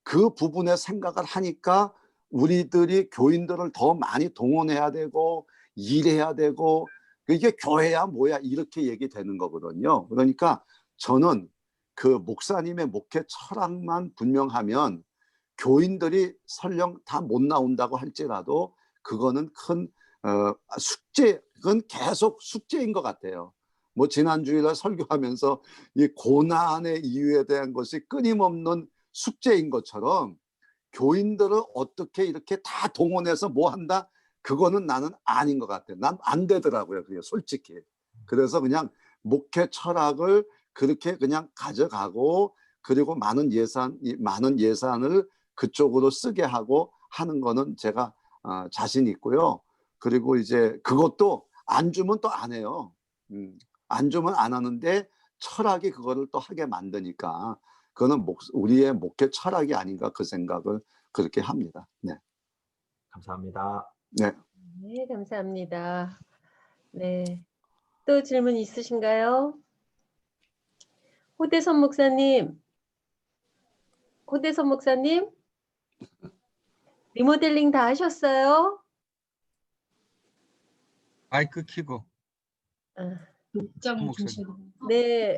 그 부분에 생각을 하니까 우리들이 교인들을 더 많이 동원해야 되고 일해야 되고 이게 교회야 뭐야 이렇게 얘기되는 거거든요. 그러니까 저는 그 목사님의 목회 철학만 분명하면 교인들이 설령 다 못 나온다고 할지라도 그거는 큰 숙제, 그건 계속 숙제인 것 같아요. 뭐 지난 주일에 설교하면서 이 고난의 이유에 대한 것이 끊임없는 숙제인 것처럼 교인들을 어떻게 이렇게 다 동원해서 뭐 한다? 그거는 나는 아닌 것 같아요. 난 안 되더라고요. 그게 솔직히. 그래서 그냥 목회 철학을 그렇게 그냥 가져가고 그리고 많은 예산을 그쪽으로 쓰게 하고 하는 거는 제가 자신 있고요. 그리고 이제 그것도 안 주면 또 안 해요. 안 주면 안 하는데 철학이 그거를 또 하게 만드니까 그거는 우리의 목회 철학이 아닌가 그 생각을 그렇게 합니다. 네. 감사합니다. 네. 네, 감사합니다. 네. 또 질문 있으신가요? 호대선 목사님. 리모델링 다 하셨어요? 마이크 켜고. 네.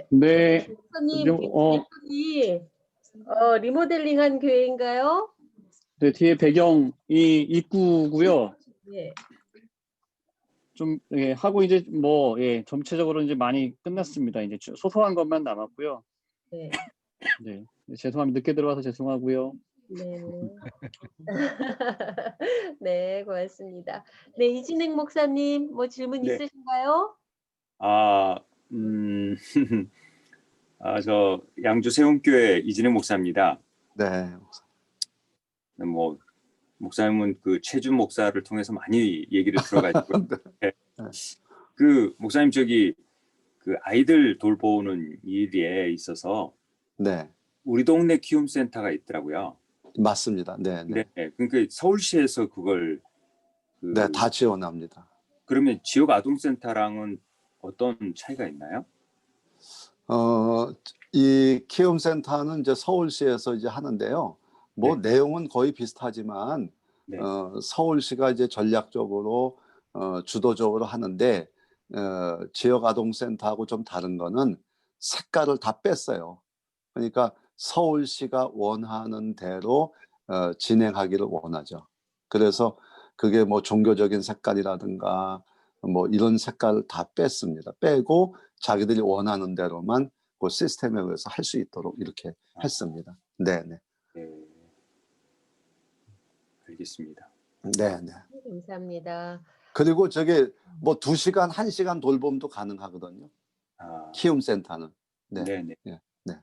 네, 목사님, 이 리모델링한 교회인가요? 네, 뒤에 배경이 입구고요. 네. 좀 하고 이제 뭐 전체적으로 이제 많이 끝났습니다. 이제 소소한 것만 남았고요. 네. 네, 죄송합니다. 늦게 들어와서 죄송하고요. 네. 네, 고맙습니다. 네, 이진행 목사님, 뭐 질문 네. 있으신가요? 저 양주 세움교회 이진행 목사입니다. 네. 뭐 목사님은 그 최준 목사를 통해서 많이 얘기를 들어가지고 네. 그 목사님 저기 그 아이들 돌보는 일에 있어서 네. 우리 동네 키움센터가 있더라고요. 맞습니다. 네, 네. 네, 그러니까 서울시에서 그걸 네, 다 지원합니다. 그러면 지역 아동센터랑은 어떤 차이가 있나요? 이 키움센터는 이제 서울시에서 이제 하는데요. 뭐 네. 내용은 거의 비슷하지만 네. 서울시가 이제 전략적으로 주도적으로 하는데 지역 아동센터하고 좀 다른 거는 색깔을 다 뺐어요. 그러니까 서울시가 원하는 대로 진행하기를 원하죠. 그래서 그게 뭐 종교적인 색깔이라든가 뭐 이런 색깔을 다 뺐습니다. 빼고 자기들이 원하는 대로만 그 시스템에 의해서 할 수 있도록 이렇게 했습니다. 네네. 네. 알겠습니다. 네네. 감사합니다. 그리고 저게 뭐 2시간, 1시간 돌봄도 가능하거든요. 키움센터는. 네. 네네. 네. 네.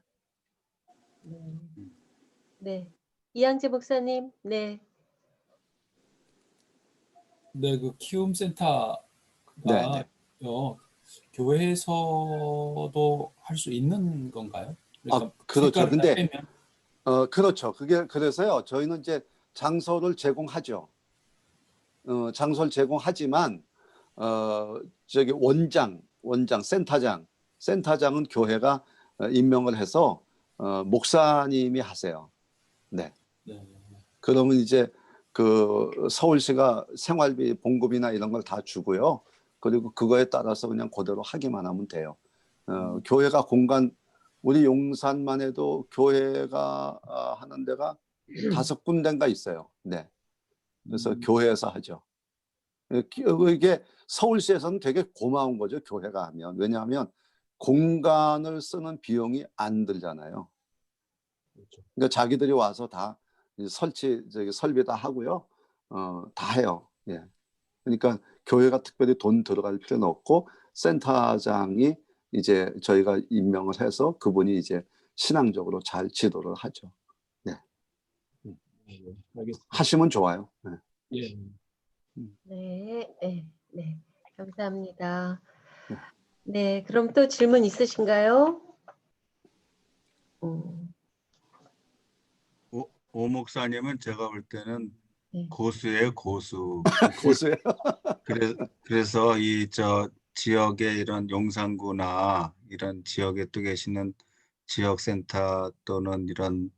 네. 이양재 목사님, 네. 네, 그 키움센터가 네, 네. 교회에서도 할 수 있는 건가요? 그러니까 그렇죠. 색깔을 다 근데 빼면? 그렇죠. 그게 그래서요. 저희는 이제 장소를 제공하죠. 장소를 제공하지만 저기 원장, 센터장은 교회가 임명을 해서 목사님이 하세요. 네. 네. 그러면 이제 그 서울시가 생활비 봉급이나 이런 걸 다 주고요. 그리고 그거에 따라서 그냥 그대로 하기만 하면 돼요. 교회가 공간 우리 용산만 해도 교회가 하는 데가 5군데인가 있어요. 네. 그래서 교회에서 하죠. 이게 서울시에서는 되게 고마운 거죠. 교회가 하면. 왜냐하면 공간을 쓰는 비용이 안 들잖아요. 그러니까 자기들이 와서 다 설비 다 하고요. 다 해요. 예. 그러니까 교회가 특별히 돈 들어갈 필요는 없고 센터장이 이제 저희가 임명을 해서 그분이 이제 신앙적으로 잘 지도를 하죠. 네. 알겠습니다. 하시면 좋아요. 네. 예. 네, 네, 네. 감사합니다. 네. 네, 그럼 또 질문 있으신가요? 오 목사님은 제가 볼 때는 네. 고수예요, 고수. 고수예요. 그래서 이 지역의 이런 용산구나 이런 지역에 또 계시는 지역센터 또는 이런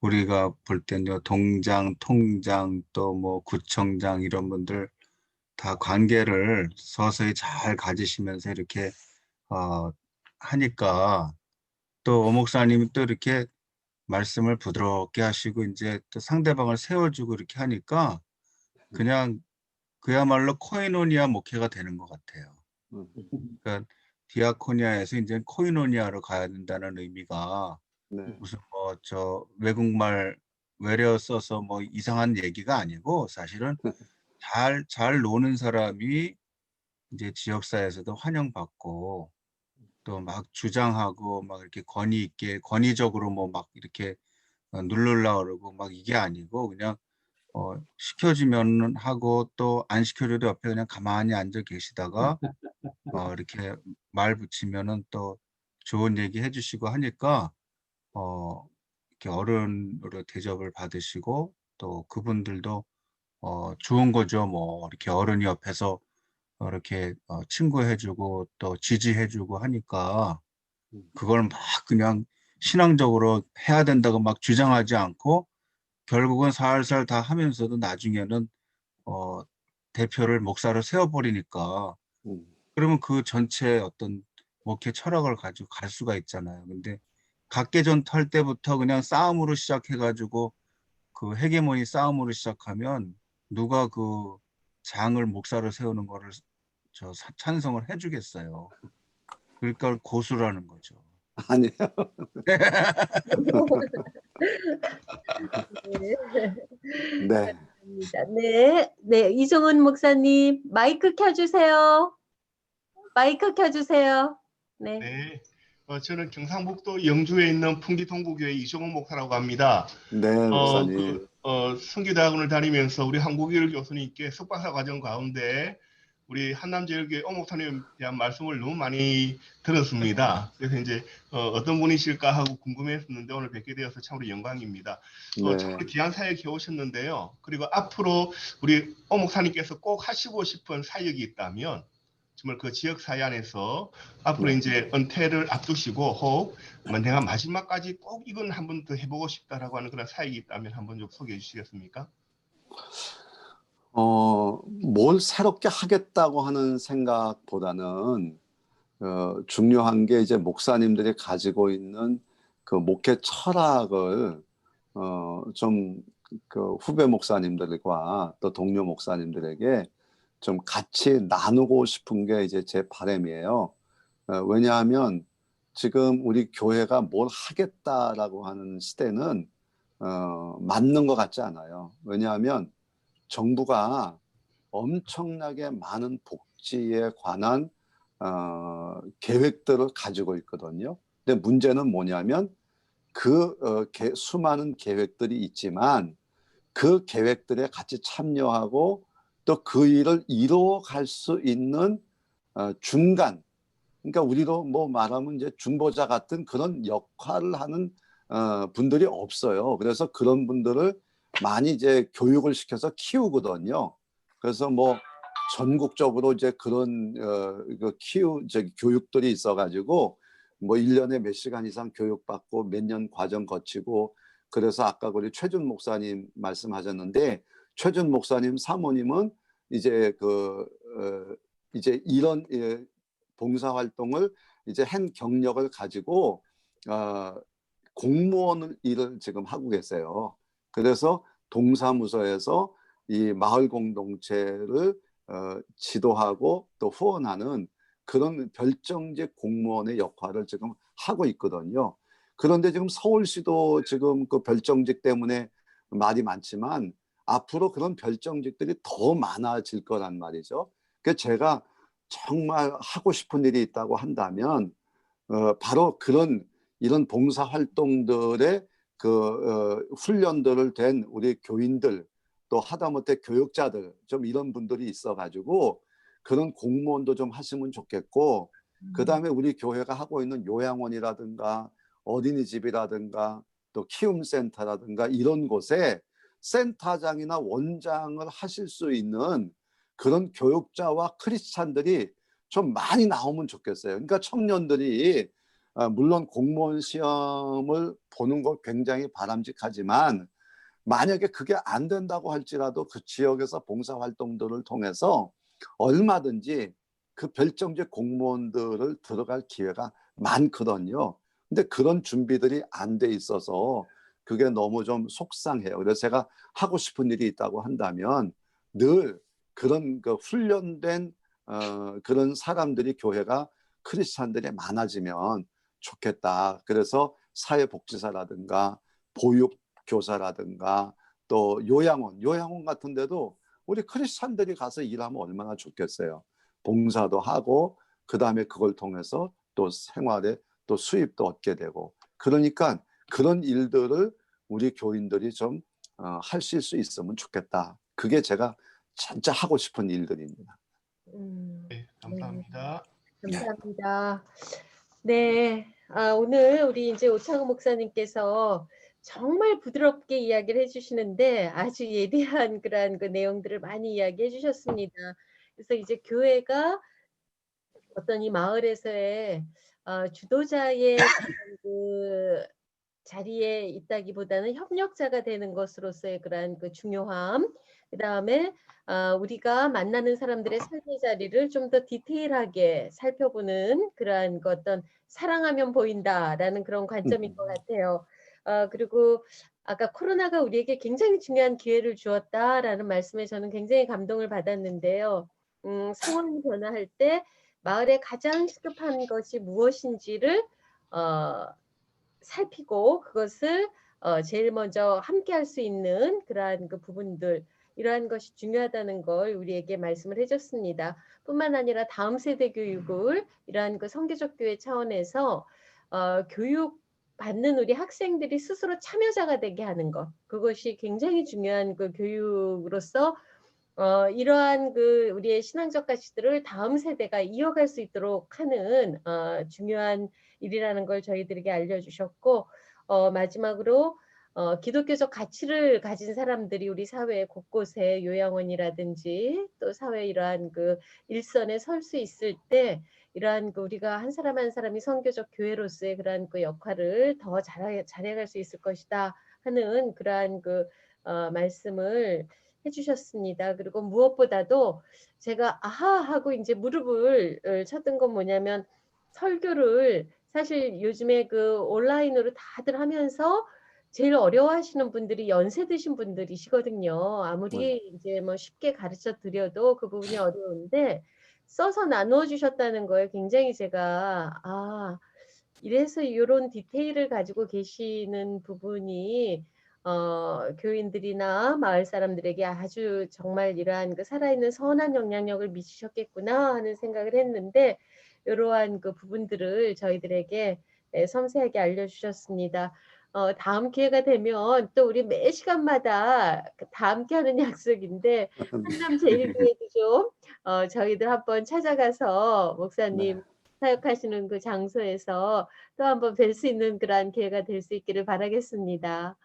우리가 볼 때는요 동장, 통장 또 뭐 구청장 이런 분들 다 관계를 서서히 잘 가지시면서 이렇게 하니까 또 오 목사님이 또 이렇게 말씀을 부드럽게 하시고 이제 또 상대방을 세워주고 이렇게 하니까 그냥 그야말로 코이노니아 목회가 되는 것 같아요. 그러니까 디아코니아에서 이제 코이노니아로 가야 된다는 의미가 네. 무슨 뭐 외국말 외려 써서 뭐 이상한 얘기가 아니고 사실은 잘 노는 사람이 이제 지역사회에서도 환영받고 또 막 주장하고 막 이렇게 권위적으로 뭐 막 이렇게 누르려고 그러고 막 이게 아니고 그냥 시켜주면 하고 또 안 시켜줘도 옆에 그냥 가만히 앉아 계시다가 이렇게 말 붙이면은 또 좋은 얘기 해주시고 하니까 이렇게 어른으로 대접을 받으시고 또 그분들도 좋은 거죠. 뭐 이렇게 어른이 옆에서 이렇게 친구해주고 또 지지해주고 하니까 그걸 막 그냥 신앙적으로 해야 된다고 막 주장하지 않고 결국은 살살 다 하면서도 나중에는 대표를 목사로 세워버리니까 그러면 그 전체 어떤 목회 철학을 가지고 갈 수가 있잖아요. 근데 각계전 털 때부터 그냥 싸움으로 시작해가지고 그 헤게모니 싸움으로 시작하면 누가 그 장을 목사로 세우는 거를 찬성을 해주겠어요. 그러니까 고수라는 거죠. 아니에요. 네. 네. 네, 네, 이종은 목사님 마이크 켜주세요. 마이크 켜주세요. 네. 네, 저는 경상북도 영주에 있는 풍기동구교회 이종훈 목사라고 합니다. 네, 목사님. 성교대학원을 다니면서 우리 한국일 교수님께 석박사 과정 가운데 우리 한남제일교회 오 목사님에 대한 말씀을 너무 많이 들었습니다. 그래서 이제 어떤 분이실까 하고 궁금했었는데 오늘 뵙게 되어서 참으로 영광입니다. 네. 참으로 귀한 사역해 오셨는데요. 그리고 앞으로 우리 오 목사님께서 꼭 하시고 싶은 사역이 있다면 정말 그 지역 사회 안에서 앞으로 네. 이제 은퇴를 앞두시고 혹 내가 마지막까지 꼭 이건 한 번 더 해보고 싶다라고 하는 그런 사역이 있다면 한번 좀 소개해 주시겠습니까? 뭘 새롭게 하겠다고 하는 생각보다는 중요한 게 이제 목사님들이 가지고 있는 그 목회 철학을 좀 그 후배 목사님들과 또 동료 목사님들에게 좀 같이 나누고 싶은 게 이제 제 바람이에요. 왜냐하면 지금 우리 교회가 뭘 하겠다라고 하는 시대는 맞는 것 같지 않아요. 왜냐하면 정부가 엄청나게 많은 복지에 관한 계획들을 가지고 있거든요. 근데 문제는 뭐냐면 수많은 계획들이 있지만 그 계획들에 같이 참여하고 또 그 일을 이루어갈 수 있는 중간, 그러니까 우리로 뭐 말하면 이제 중보자 같은 그런 역할을 하는 분들이 없어요. 그래서 그런 분들을 많이 이제 교육을 시켜서 키우거든요. 그래서 뭐 전국적으로 이제 그런 교육들이 있어가지고 뭐 1년에 몇 시간 이상 교육받고 몇 년 과정 거치고, 그래서 아까 우리 최준 목사님 말씀하셨는데, 최준 목사님 사모님은 이제 이제 이런 봉사활동을 이제 한 경력을 가지고 공무원 일을 지금 하고 계세요. 그래서 동사무소에서 이 마을 공동체를 지도하고 또 후원하는 그런 별정직 공무원의 역할을 지금 하고 있거든요. 그런데 지금 서울시도 지금 그 별정직 때문에 말이 많지만 앞으로 그런 별정직들이 더 많아질 거란 말이죠. 그래서 제가 정말 하고 싶은 일이 있다고 한다면 바로 이런 봉사 활동들의 훈련들을 된 우리 교인들, 또 하다못해 교육자들, 좀 이런 분들이 있어가지고 그런 공무원도 좀 하시면 좋겠고, 그 다음에 우리 교회가 하고 있는 요양원이라든가 어린이집이라든가 또 키움센터라든가 이런 곳에 센터장이나 원장을 하실 수 있는 그런 교육자와 크리스찬들이 좀 많이 나오면 좋겠어요. 그러니까 청년들이 물론 공무원 시험을 보는 거 굉장히 바람직하지만 만약에 그게 안 된다고 할지라도 그 지역에서 봉사활동들을 통해서 얼마든지 그 별정직 공무원들을 들어갈 기회가 많거든요. 근데 그런 준비들이 안 돼 있어서 그게 너무 좀 속상해요. 그래서 제가 하고 싶은 일이 있다고 한다면 늘 그런 그 훈련된 그런 사람들이, 교회가 크리스찬들이 많아지면 좋겠다. 그래서 사회복지사라든가 보육교사라든가 또 요양원 같은 데도 우리 크리스찬들이 가서 일하면 얼마나 좋겠어요. 봉사도 하고 그 다음에 그걸 통해서 또 생활에 또 수입도 얻게 되고, 그러니까 그런 일들을 우리 교인들이 좀 하실 수 있으면 좋겠다. 그게 제가 진짜 하고 싶은 일들입니다. 네, 감사합니다. 네, 감사합니다. 네, 오늘 우리 이제 오창훈 목사님께서 정말 부드럽게 이야기를 해주시는데 아주 예리한 그런 그 내용들을 많이 이야기해 주셨습니다. 그래서 이제 교회가 어떤 이 마을에서의 주도자의 그 자리에 있다기보다는 협력자가 되는 것으로서의 그러한 그 중요함, 그 다음에 우리가 만나는 사람들의 삶의 자리를 좀 더 디테일하게 살펴보는 그러한 그 어떤 사랑하면 보인다라는 그런 관점인 것 같아요. 그리고 아까 코로나가 우리에게 굉장히 중요한 기회를 주었다라는 말씀에 저는 굉장히 감동을 받았는데요. 상황이 변화할 때 마을에 가장 시급한 것이 무엇인지를 살피고 그것을 제일 먼저 함께 할 수 있는 그러한 그 부분들, 이러한 것이 중요하다는 걸 우리에게 말씀을 해줬습니다. 뿐만 아니라 다음 세대 교육을 이러한 그 성교적 교회 차원에서 교육 받는 우리 학생들이 스스로 참여자가 되게 하는 것, 그것이 굉장히 중요한 그 교육으로서 이러한 그 우리의 신앙적 가치들을 다음 세대가 이어갈 수 있도록 하는 중요한 일이라는 걸 저희들에게 알려주셨고, 마지막으로 기독교적 가치를 가진 사람들이 우리 사회 곳곳에 요양원이라든지 또 사회 이러한 그 일선에 설 수 있을 때 이러한 그 우리가 한 사람 한 사람이 선교적 교회로서의 그러한 그 역할을 더 잘해갈 수 있을 것이다 하는 그러한 그 말씀을 해주셨습니다. 그리고 무엇보다도 제가 아하 하고 이제 무릎을 쳤던 건 뭐냐면, 설교를 사실 요즘에 그 온라인으로 다들 하면서 제일 어려워하시는 분들이 연세 드신 분들이시거든요. 아무리 이제 뭐 쉽게 가르쳐 드려도 그 부분이 어려운데, 써서 나누어 주셨다는 거에 굉장히 제가 이래서 이런 디테일을 가지고 계시는 부분이 교인들이나 마을 사람들에게 아주 정말 이러한 그 살아있는 선한 영향력을 미치셨겠구나 하는 생각을 했는데, 이러한 그 부분들을 저희들에게 섬세하게 알려주셨습니다. 다음 기회가 되면 또 우리 매 시간마다 다 함께하는 약속인데, 한남제일교회도 좀 저희들 한번 찾아가서 목사님 사역하시는 그 장소에서 또 한번 뵐 수 있는 그러한 기회가 될 수 있기를 바라겠습니다.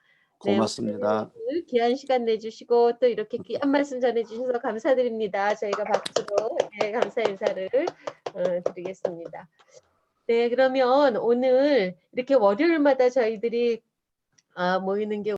네, 고맙습니다. 오늘 귀한 시간 내주시고 또 이렇게 귀한 말씀 전해주셔서 감사드립니다. 저희가 박수로 감사 인사를 드리겠습니다. 네, 그러면 오늘 이렇게 월요일마다 저희들이 모이는 게